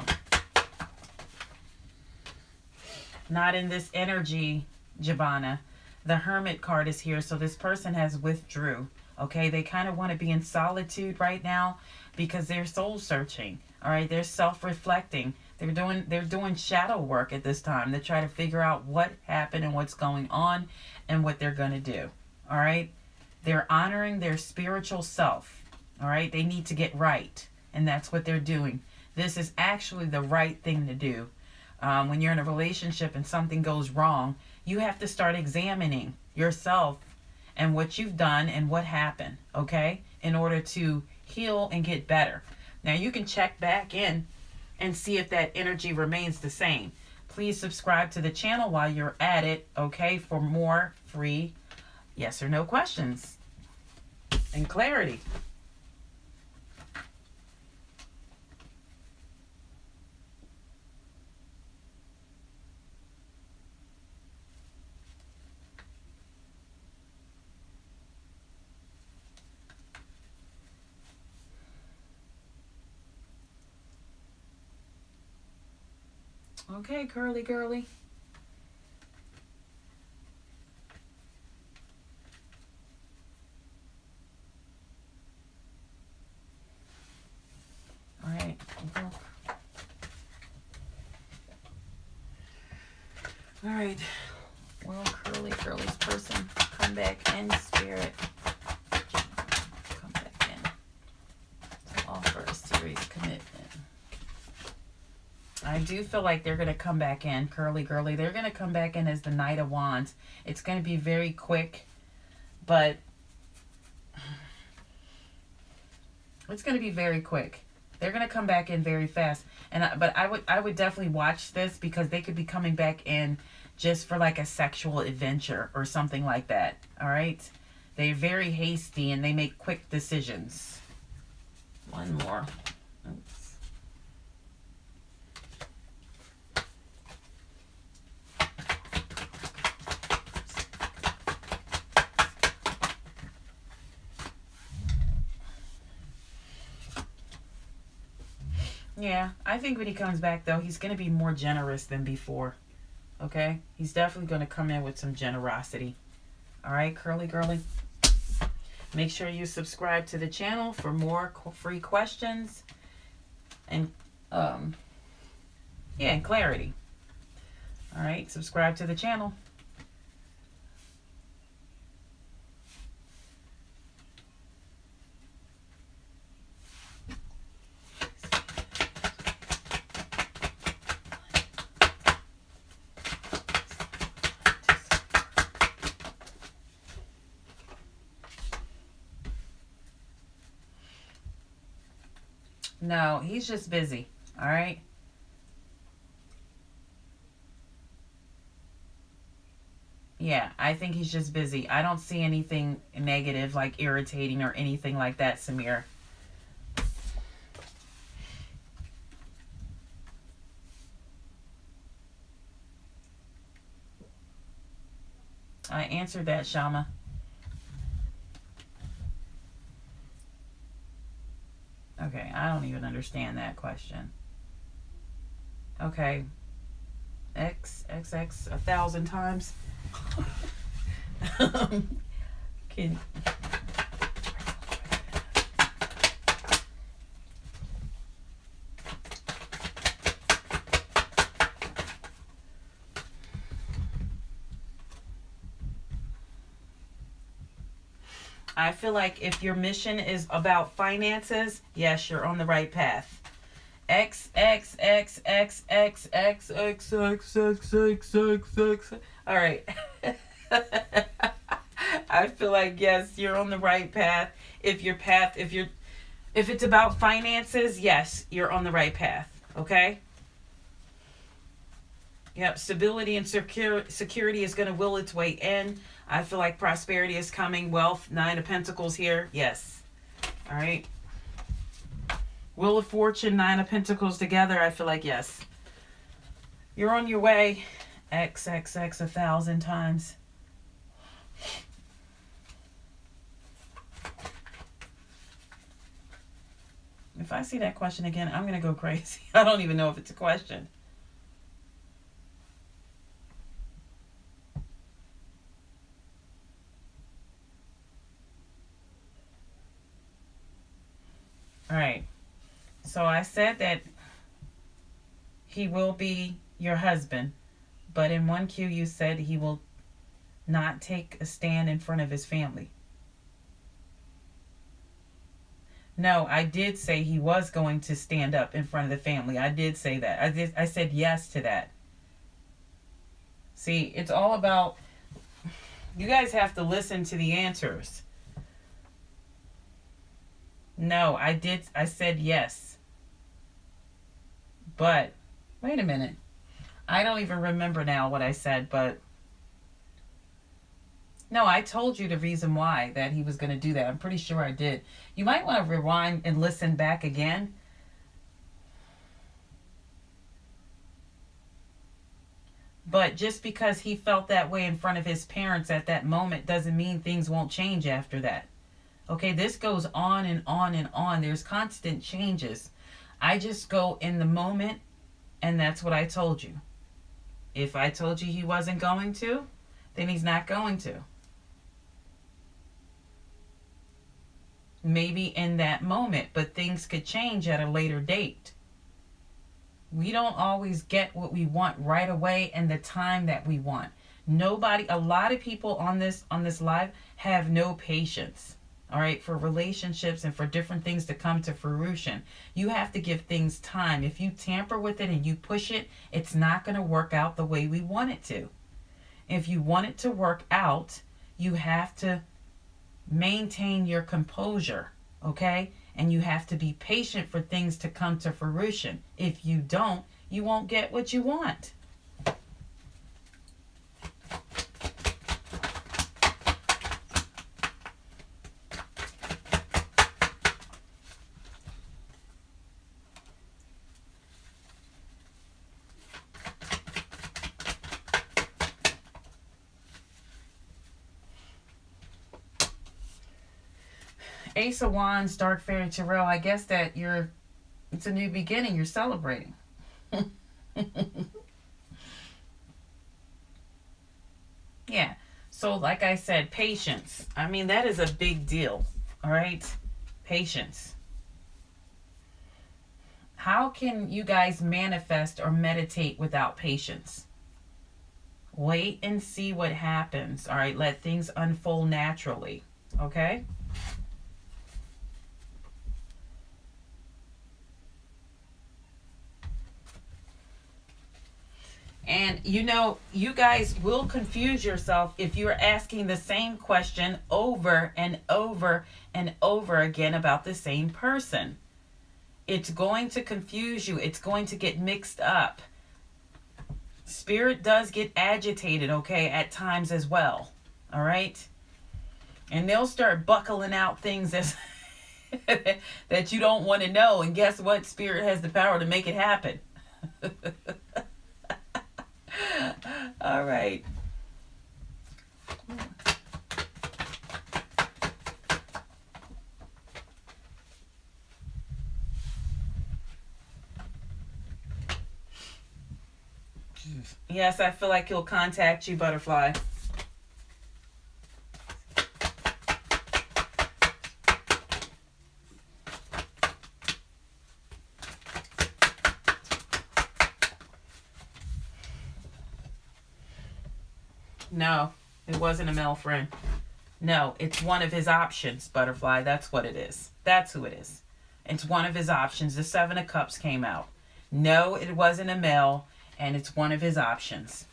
Not in this energy, Giovanna. The Hermit card is here, so this person has withdrew. Okay, they kind of want to be in solitude right now because they're soul searching. All right, they're self-reflecting. They're doing shadow work at this time to try to figure out what happened and what's going on and what they're going to do. All right, they're honoring their spiritual self. All right, they need to get right, and that's what they're doing. This is actually the right thing to do. When you're in a relationship and something goes wrong, you have to start examining yourself and what you've done and what happened, okay, in order to heal and get better. Now, you can check back in and see if that energy remains the same. Please subscribe to the channel while you're at it, okay, for more free yes or no questions and clarity. Okay, curly girly. All right. All right. Well, curly girly's person, come back in, Spirit. Come back in to offer a serious commitment. I do feel like they're going to come back in, curly girly. They're going to come back in as the Knight of Wands. It's going to be very quick, but it's going to be very quick. They're going to come back in very fast. But I would definitely watch this because they could be coming back in just for like a sexual adventure or something like that. All right? They're very hasty and they make quick decisions. One more. Oops. Yeah, I think when he comes back, though, he's going to be more generous than before. Okay? He's definitely going to come in with some generosity. All right, curly girly? Make sure you subscribe to the channel for more free questions and, and clarity. All right, subscribe to the channel. No, he's just busy. All right? Yeah, I think he's just busy. I don't see anything negative, like irritating or anything like that, Samir. I answered that, Shama. Okay, I don't even understand that question. Okay. X 1,000 times. Can I feel like if your mission is about finances, yes, you're on the right path. X X X X X X X X X X X X. All right. I feel like yes, you're on the right path. If it's about finances, yes, you're on the right path. Okay? Yep, stability and security is going to will its way in. I feel like prosperity is coming. Wealth, 9 of Pentacles here. Yes. All right. Wheel of Fortune, 9 of Pentacles together. I feel like yes. You're on your way. X 1,000 times. If I see that question again, I'm going to go crazy. I don't even know if it's a question. All right. So I said that he will be your husband, but in 1Q you said he will not take a stand in front of his family. No, I did say he was going to stand up in front of the family. I did say that. I said yes to that. See, it's all about, you guys have to listen to the answers. No, I said yes. But, wait a minute. I don't even remember now what I said, but no, I told you the reason why that he was going to do that. I'm pretty sure I did. You might want to rewind and listen back again. But just because he felt that way in front of his parents at that moment doesn't mean things won't change after that. Okay, this goes on and on and on. There's constant changes. I just go in the moment, and that's what I told you. If I told you he wasn't going to, then he's not going to. Maybe in that moment, but things could change at a later date. We don't always get what we want right away and the time that we want. A lot of people on this live have no patience. All right, for relationships and for different things to come to fruition. You have to give things time. If you tamper with it and you push it, it's not going to work out the way we want it to. If you want it to work out, you have to maintain your composure, okay? And you have to be patient for things to come to fruition. If you don't, you won't get what you want. Ace of Wands, Dark Fairy Tarot. I guess that it's a new beginning. You're celebrating. Yeah. So like I said, patience. I mean, that is a big deal. All right? Patience. How can you guys manifest or meditate without patience? Wait and see what happens. All right? Let things unfold naturally. Okay? And you guys will confuse yourself if you're asking the same question over and over and over again about the same person. It's going to confuse you. It's going to get mixed up. Spirit does get agitated, okay, at times as well. All right? And they'll start buckling out things as that you don't want to know. And guess what? Spirit has the power to make it happen. All right. Yes, I feel like he'll contact you, butterfly. No, it wasn't a male friend. No, it's one of his options, butterfly. That's what it is. That's who it is. It's one of his options. The Seven of Cups came out. No, it wasn't a male, and it's one of his options.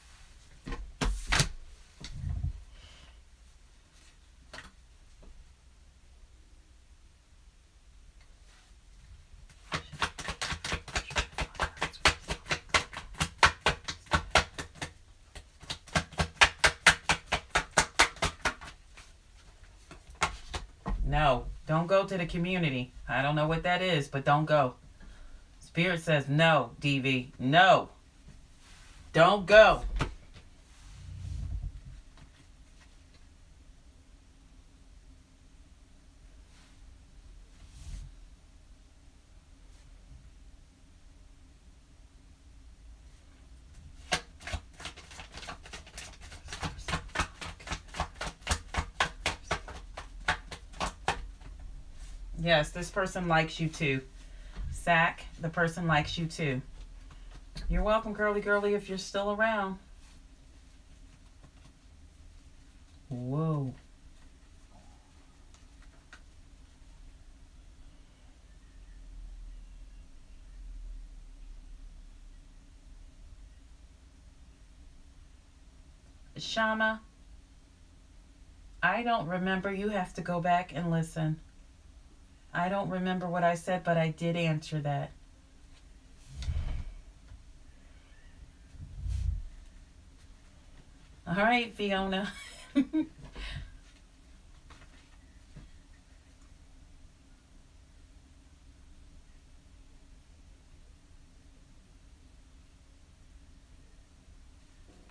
No, don't go to the community. I don't know what that is, but don't go. Spirit says no, DV. No. Don't go. Yes, this person likes you too. Sack, the person likes you too. You're welcome, girly girly, if you're still around. Whoa. Shama, I don't remember. You have to go back and listen. I don't remember what I said, but I did answer that. All right, Fiona.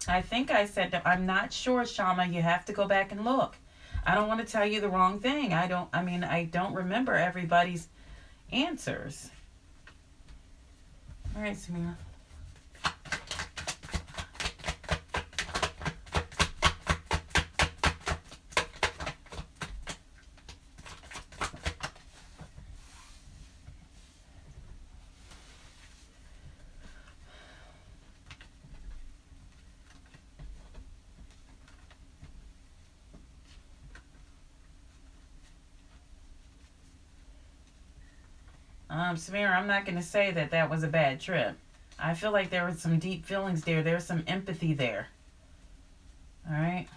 I think I said that. I'm not sure, Shama. You have to go back and look. I don't want to tell you the wrong thing. I don't remember everybody's answers. All right, Samira. Samira, I'm not going to say that that was a bad trip. I feel like there were some deep feelings there. There's some empathy there. All right.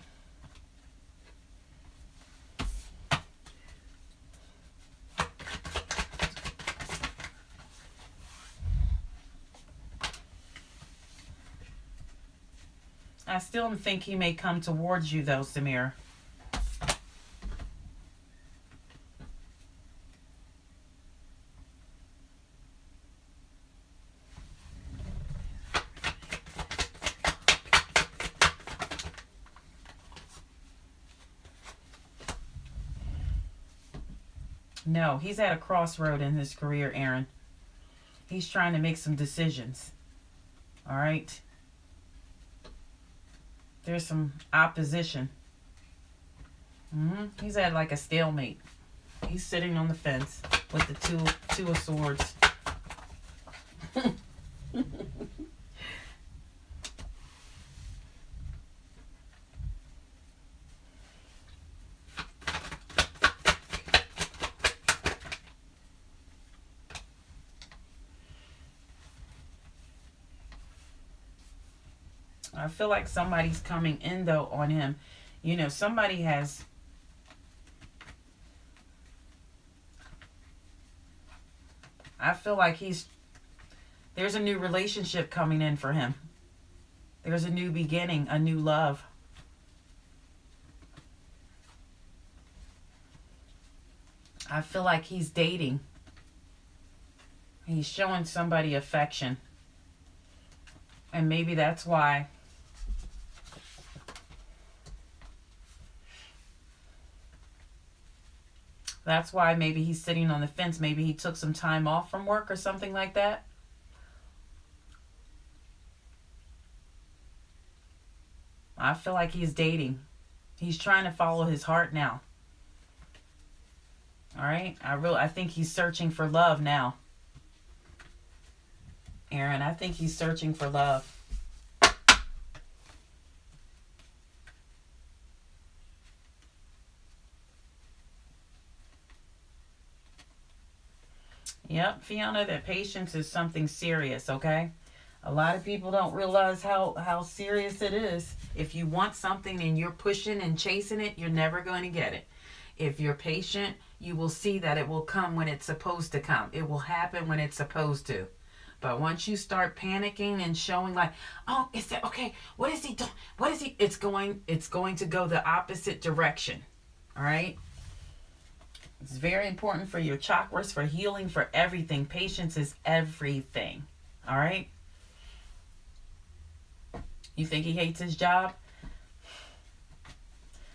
I still think he may come towards you, though, Samira. No, he's at a crossroad in his career, Aaron. He's trying to make some decisions. All right? There's some opposition. He's at like a stalemate. He's sitting on the fence with the two of swords. I feel like somebody's coming in, though, on him. You know, somebody has... I feel like there's a new relationship coming in for him. There's a new beginning, a new love. I feel like he's dating. He's showing somebody affection. And maybe that's why... That's why maybe he's sitting on the fence. Maybe he took some time off from work or something like that. I feel like he's dating. He's trying to follow his heart now. All right? I think he's searching for love now. Aaron, I think he's searching for love. Yep, Fiona, that patience is something serious, okay? A lot of people don't realize how serious it is. If you want something and you're pushing and chasing it, you're never going to get it. If you're patient, you will see that it will come when it's supposed to come. It will happen when it's supposed to. But once you start panicking and showing like, oh, is that okay? What is he doing? What is he? It's going to go the opposite direction. All right? It's very important for your chakras, for healing, for everything. Patience is everything. All right? You think he hates his job?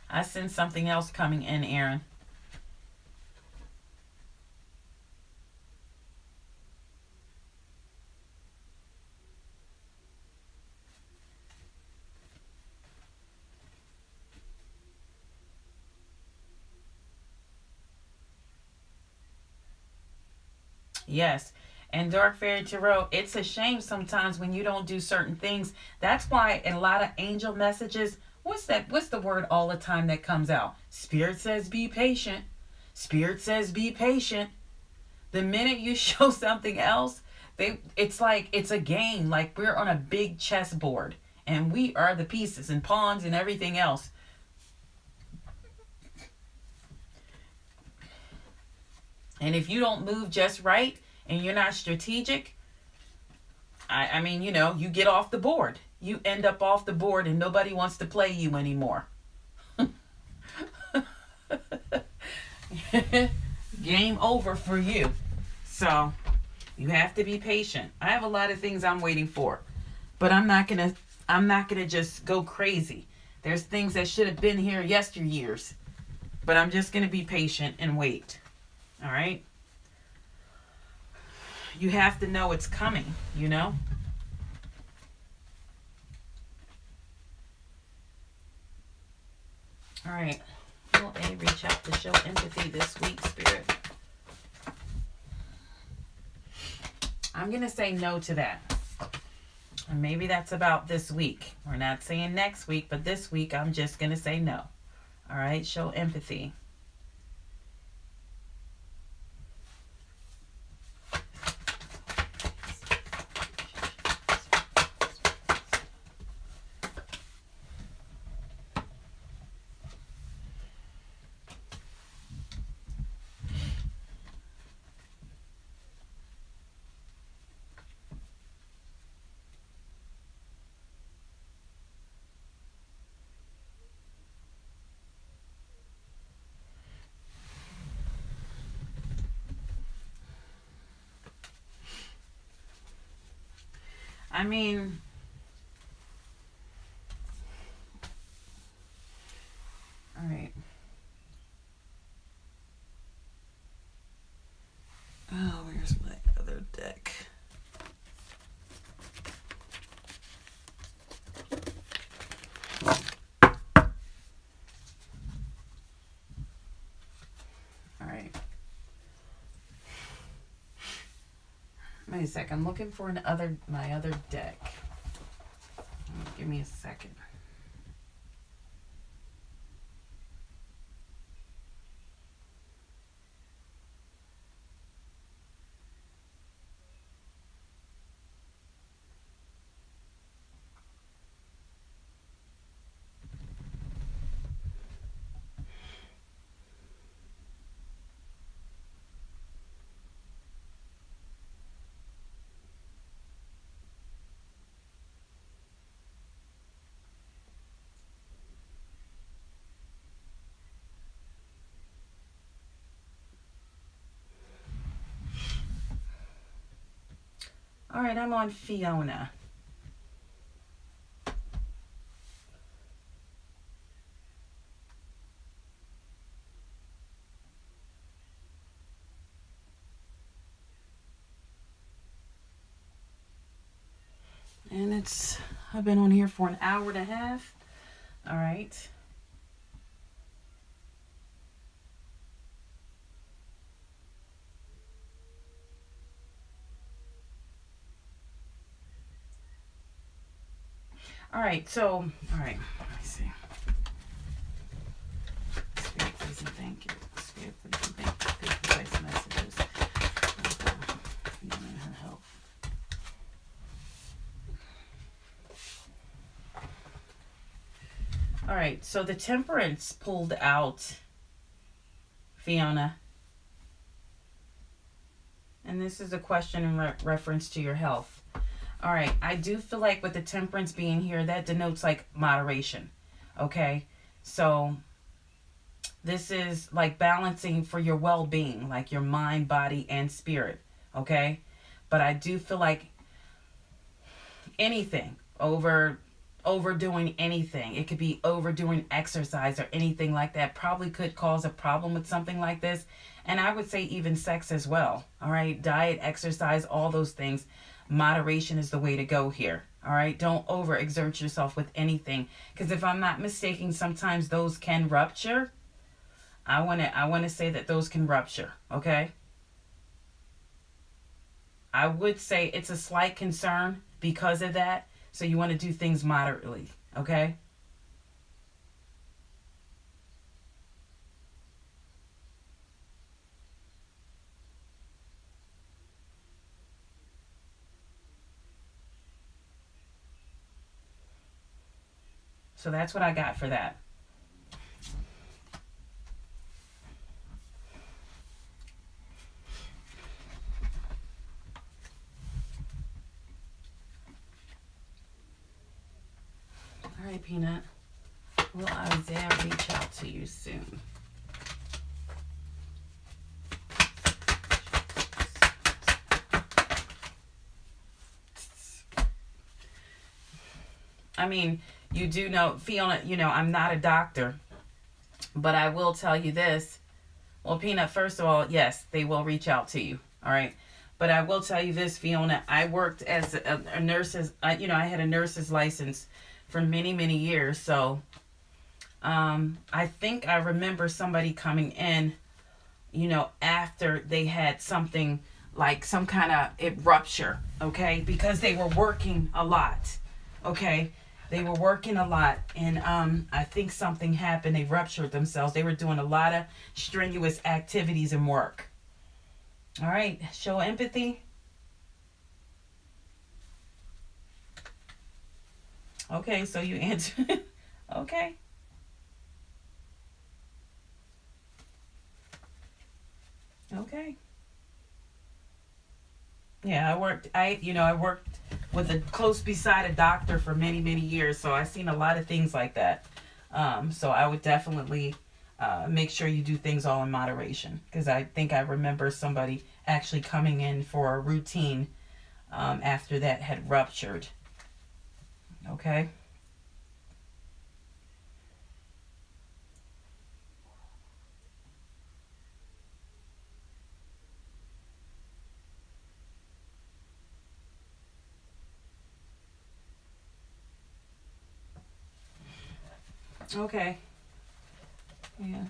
I sense something else coming in, Aaron. Yes. And Dark Fairy Tarot, it's a shame sometimes when you don't do certain things. That's why in a lot of angel messages, what's the word all the time that comes out? Spirit says be patient. Spirit says be patient. The minute you show something else, it's like it's a game. Like we're on a big chessboard and we are the pieces and pawns and everything else. And if you don't move just right and you're not strategic, I mean, you know, you get off the board. You end up off the board and nobody wants to play you anymore. Game over for you. So you have to be patient. I have a lot of things I'm waiting for, but I'm not gonna just go crazy. There's things that should have been here yesteryears, but I'm just gonna be patient and wait. All right? You have to know it's coming, you know? All right. Will A reach out to show empathy this week, Spirit? I'm going to say no to that. And maybe that's about this week. We're not saying next week, but this week I'm just going to say no. All right? Show empathy. I mean, all right. Oh, where's my other deck? All right. Wait a sec. I'm looking for my other deck. Give me a second. All right, I'm on Fiona. And I've been on here for an hour and a half. All right. All right, so, all right, let me see. Spirit, please and thank you. Spirit, please and thank you. Please precise messages. Help. All right, so the Temperance pulled out, Fiona. And this is a question in reference to your health. All right, I do feel like with the Temperance being here, that denotes like moderation. Okay, so this is like balancing for your well-being, like your mind, body, and spirit. Okay, but I do feel like anything overdoing anything, it could be overdoing exercise or anything like that, probably could cause a problem with something like this. And I would say even sex as well. All right, diet, exercise, all those things, moderation is the way to go here. All right, don't overexert yourself with anything, because if I'm not mistaken, sometimes those can rupture. I want to say that those can rupture. Okay, I would say it's a slight concern because of that. So you want to do things moderately, okay? So that's what I got for that. All right, Peanut. Will Isaiah reach out to you soon? I mean, you do know, Fiona, I'm not a doctor, but I will tell you this. Well, Peanut, first of all, yes, they will reach out to you. All right. But I will tell you this, Fiona. I worked as a nurse's, I had a nurse's license for many, many years. So I think I remember somebody coming in, after they had something like some kind of rupture, okay? Because they were working a lot, okay? They were working a lot, and I think something happened. They ruptured themselves. They were doing a lot of strenuous activities and work. All right, show empathy. Okay, so you answer. Okay. Okay. Yeah, I worked with a close beside a doctor for many, many years, so I've seen a lot of things like that. So I would definitely make sure you do things all in moderation, because I think I remember somebody actually coming in for a routine after that had ruptured. Okay. Okay. Yeah.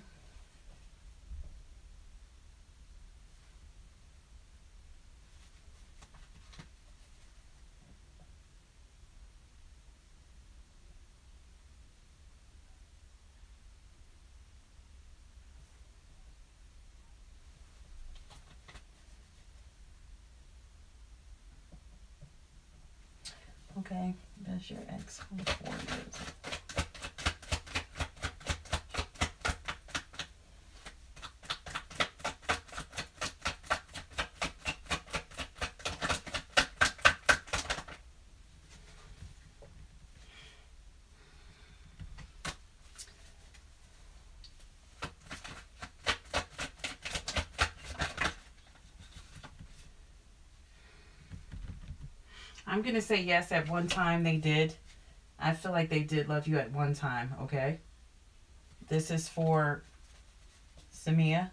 Okay. Does your ex hold 4 years? I'm going to say yes, at one time they did. I feel like they did love you at one time, okay? This is for Samia.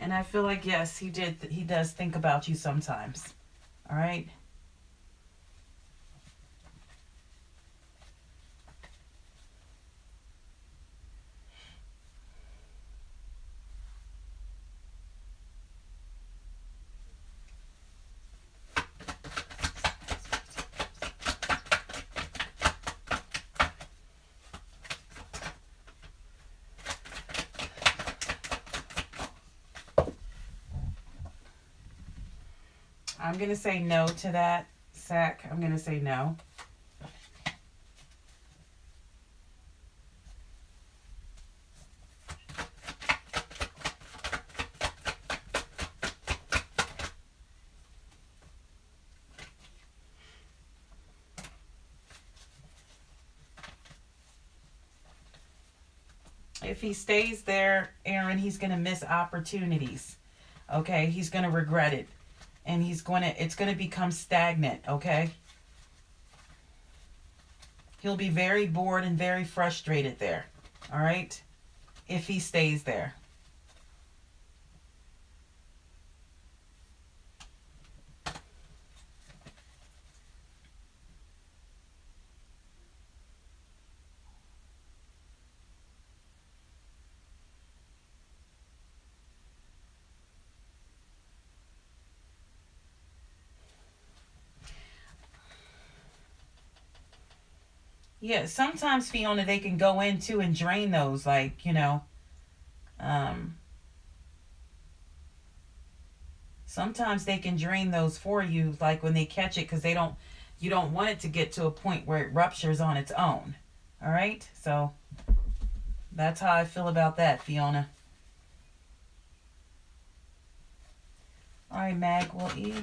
And I feel like, yes, he does think about you sometimes. All right. I'm going to say no to that, Sack. I'm going to say no. If he stays there, Aaron, he's going to miss opportunities. Okay? He's going to regret it. And it's going to become stagnant, okay? He'll be very bored and very frustrated there. All right? If he stays there. Yeah, sometimes, Fiona, they can go into and drain those, like, sometimes they can drain those for you, like when they catch it, because you don't want it to get to a point where it ruptures on its own. All right? So that's how I feel about that, Fiona. All right, Mag, will E.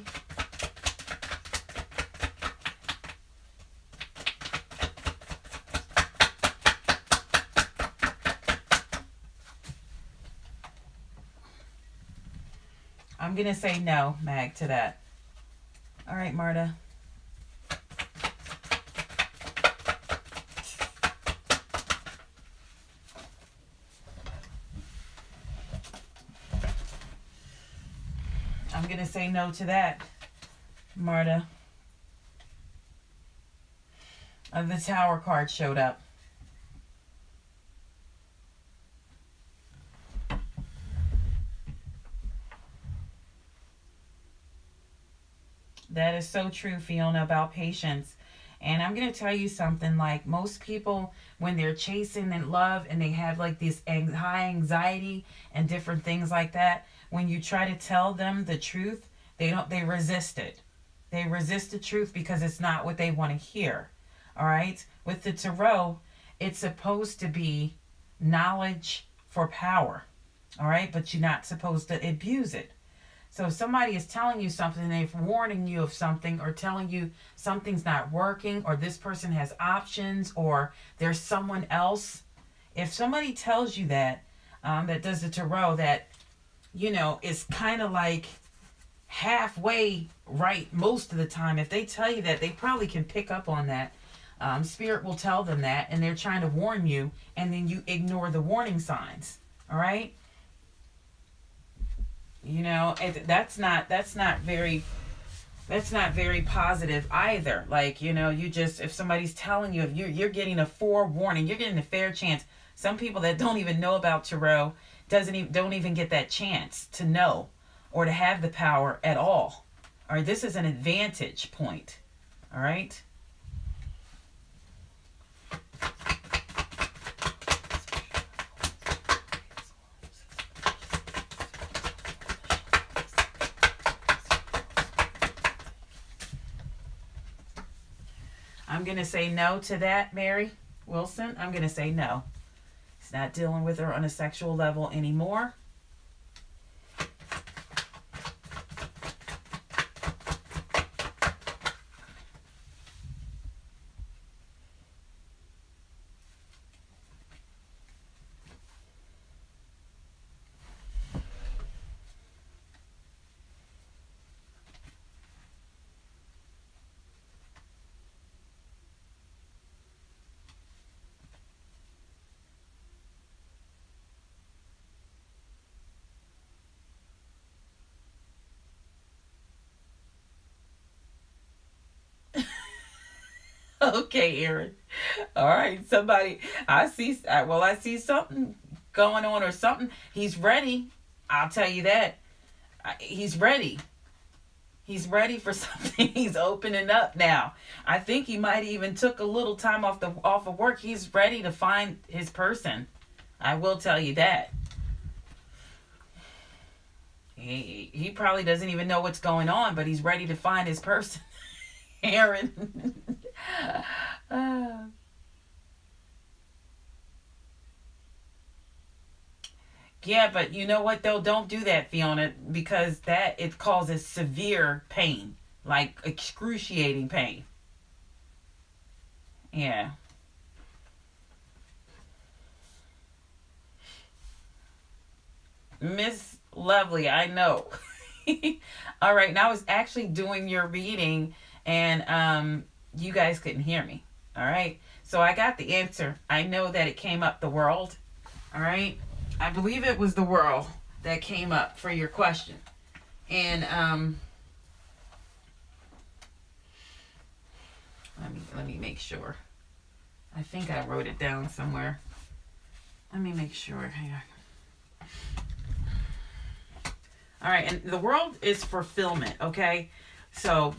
I'm going to say no, Mag, to that. All right, Marta. I'm going to say no to that, Marta. The Tower card showed up. That is so true, Fiona, about patience. And I'm going to tell you something, like most people, when they're chasing in love and they have like this high anxiety and different things like that, when you try to tell them the truth, they resist it. They resist the truth because it's not what they want to hear. All right? With the tarot, it's supposed to be knowledge for power. All right? But you're not supposed to abuse it. So if somebody is telling you something, they're warning you of something or telling you something's not working or this person has options or there's someone else. If somebody tells you that, that does the tarot, that, is kind of like halfway right most of the time. If they tell you that, they probably can pick up on that. Spirit will tell them that and they're trying to warn you and then you ignore the warning signs. All right? That's not very positive either. Like, you just, if somebody's telling you, if you're getting a forewarning, you're getting a fair chance. Some people that don't even know about tarot don't even get that chance to know or to have the power at all. All right, this is an advantage point. All right. I'm going to say no to that, Mary Wilson. I'm going to say no. He's not dealing with her on a sexual level anymore. Okay, Aaron. All right, somebody. I see something going on or something. He's ready. I'll tell you that. He's ready. He's ready for something. He's opening up now. I think he might even took a little time off of work. He's ready to find his person. I will tell you that. He probably doesn't even know what's going on, but he's ready to find his person. Aaron. Yeah, but you know what though? Don't do that, Fiona, because that it causes severe pain, like excruciating pain. Yeah. Miss Lovely, I know. All right, now I was actually doing your reading and you guys couldn't hear me. All right. So I got the answer. I know that it came up the world. All right. I believe it was the world that came up for your question. And let me make sure. I think I wrote it down somewhere. Let me make sure. Hang on. All right, and the world is fulfillment, okay? So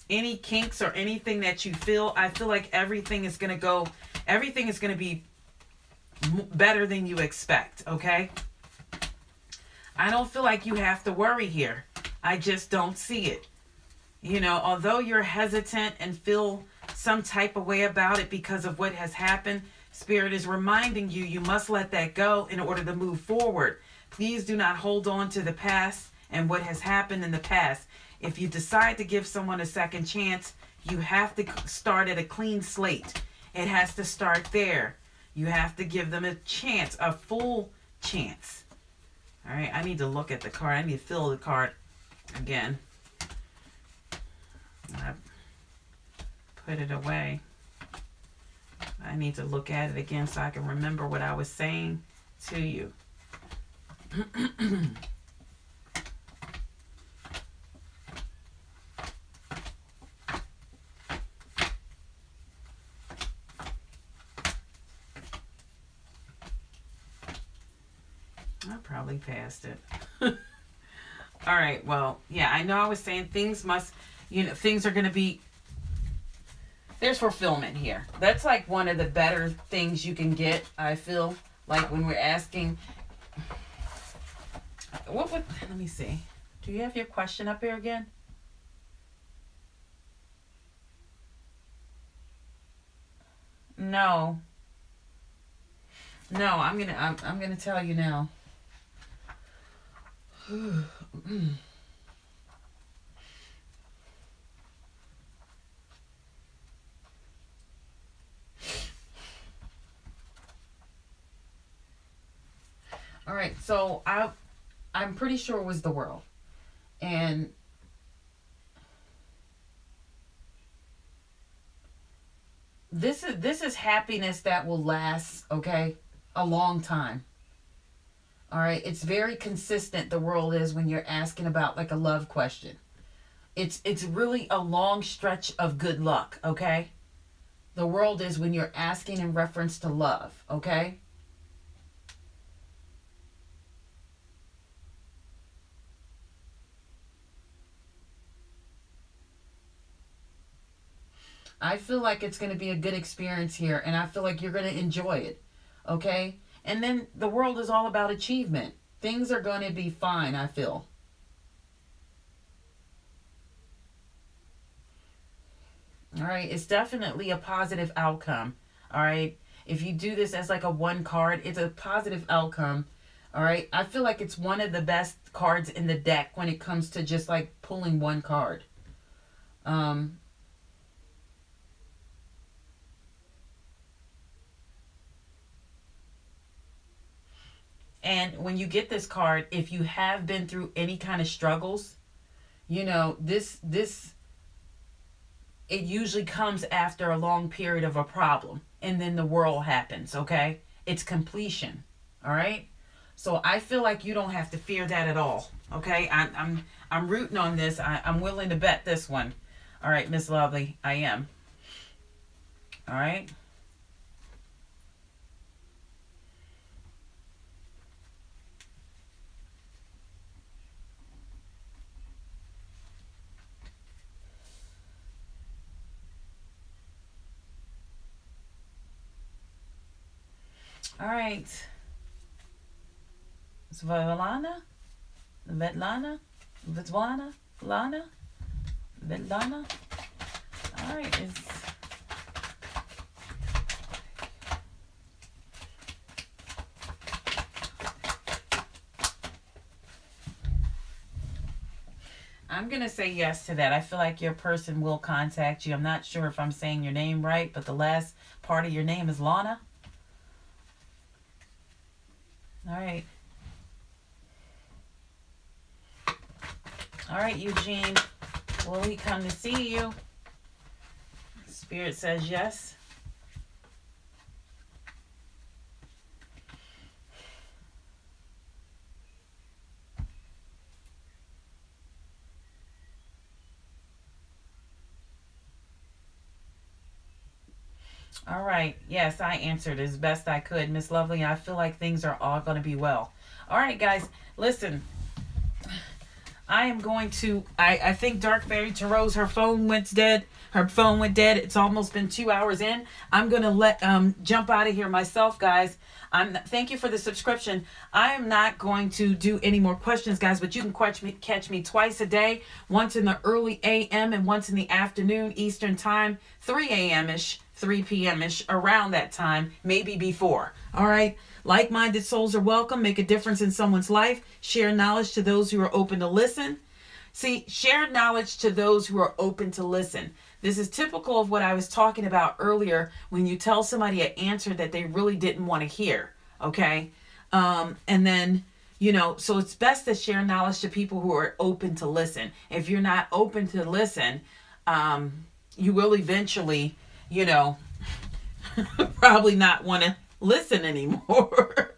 any kinks or anything that you feel, I feel like everything is going to be better than you expect, okay? I don't feel like you have to worry here. I just don't see it. You know, although you're hesitant and feel some type of way about it because of what has happened, Spirit is reminding you, you must let that go in order to move forward. Please do not hold on to the past and what has happened in the past. If you decide to give someone a second chance, you have to start at a clean slate. It has to start there. You have to give them a chance, a full chance. All right, I need to look at the card. I need to fill the card again. I put it away. I need to look at it again so I can remember what I was saying to you. I probably passed it. All right, well, yeah, I know I was saying things are going to be, there's fulfillment here. That's like one of the better things you can get, I feel, like when we're asking, let me see. Do you have your question up here again? No. No, I'm gonna tell you now. All right, so I'm pretty sure it was the world. And this is happiness that will last, okay? A long time. All right, it's very consistent, the world is, when you're asking about like a love question. It's really a long stretch of good luck, okay? The world is when you're asking in reference to love, okay? I feel like it's going to be a good experience here, and I feel like you're going to enjoy it, okay? And then the world is all about achievement. Things are going to be fine, I feel. All right, it's definitely a positive outcome, all right? If you do this as like a one card, it's a positive outcome, all right? I feel like it's one of the best cards in the deck when it comes to just like pulling one card. Um, And when you get this card, if you have been through any kind of struggles, you know, this it usually comes after a long period of a problem, and then the world happens, okay? It's completion. All right? So I feel like you don't have to fear that at all. Okay? I'm rooting on this. I'm willing to bet this one. All right, Miss Lovely, I am. All right. All right. Svetlana? Svetlana? Svetlana? Lana? Svetlana? All right. I'm going to say yes to that. I feel like your person will contact you. I'm not sure if I'm saying your name right, but the last part of your name is Lana. All right. All right, Eugene. Will he come to see you? Spirit says yes. All right. Yes, I answered as best I could. Miss Lovely, I feel like things are all going to be well. All right, guys. Listen. I am going to, I think Dark Fairy Tarot's, her phone went dead. Her phone went dead. It's almost been 2 hours in. I'm going to jump out of here myself, guys. Thank you for the subscription. I am not going to do any more questions, guys, but you can catch me twice a day, once in the early AM and once in the afternoon Eastern time, 3 AM-ish, 3 PM-ish, around that time, maybe before. All right? Like-minded souls are welcome. Make a difference in someone's life. Share knowledge to those who are open to listen. See, share knowledge to those who are open to listen. This is typical of what I was talking about earlier when you tell somebody an answer that they really didn't want to hear, okay? And then, so it's best to share knowledge to people who are open to listen. If you're not open to listen, you will eventually, probably not want to listen anymore.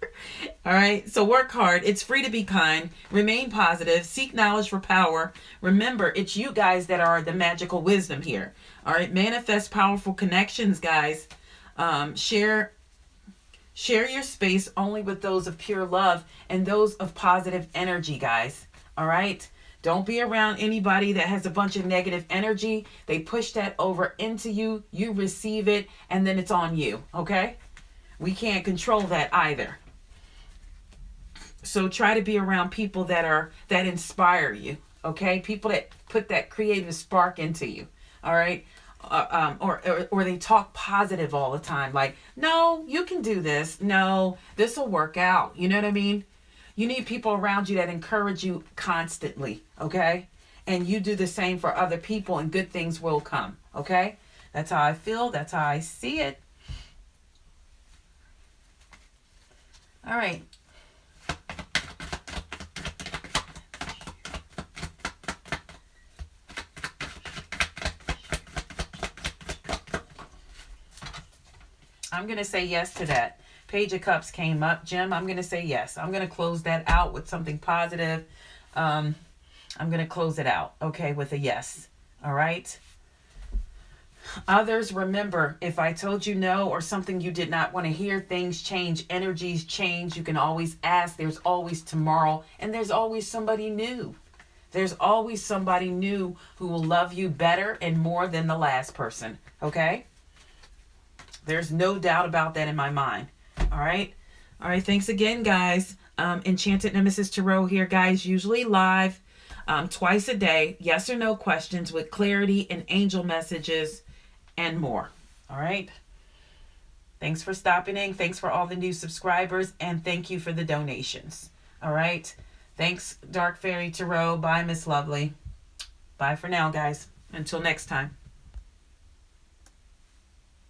All right. So work hard. It's free to be kind. Remain positive. Seek knowledge for power. Remember, it's you guys that are the magical wisdom here. All right. Manifest powerful connections, guys. Share your space only with those of pure love and those of positive energy, guys. All right. Don't be around anybody that has a bunch of negative energy. They push that over into you. You receive it, and then it's on you. Okay. We can't control that either. So try to be around people that inspire you, okay? People that put that creative spark into you, all right? Or they talk positive all the time, like, no, you can do this. No, this will work out. You know what I mean? You need people around you that encourage you constantly, okay? And you do the same for other people, and good things will come, okay? That's how I feel. That's how I see it. All right. I'm going to say yes to that. Page of Cups came up. Jim, I'm going to say yes. I'm going to close that out with something positive. I'm going to close it out, okay, with a yes. All right? Others, remember, if I told you no or something you did not want to hear, things change, energies change. You can always ask. There's always tomorrow, and there's always somebody new. There's always somebody new who will love you better and more than the last person, okay? There's no doubt about that in my mind. All right? All right, thanks again, guys. Enchanted Nemesis Tarot here, guys, usually live twice a day. Yes or no questions with clarity and angel messages and more. All right? Thanks for stopping in. Thanks for all the new subscribers. And thank you for the donations. All right? Thanks, Dark Fairy Tarot. Bye, Miss Lovely. Bye for now, guys. Until next time.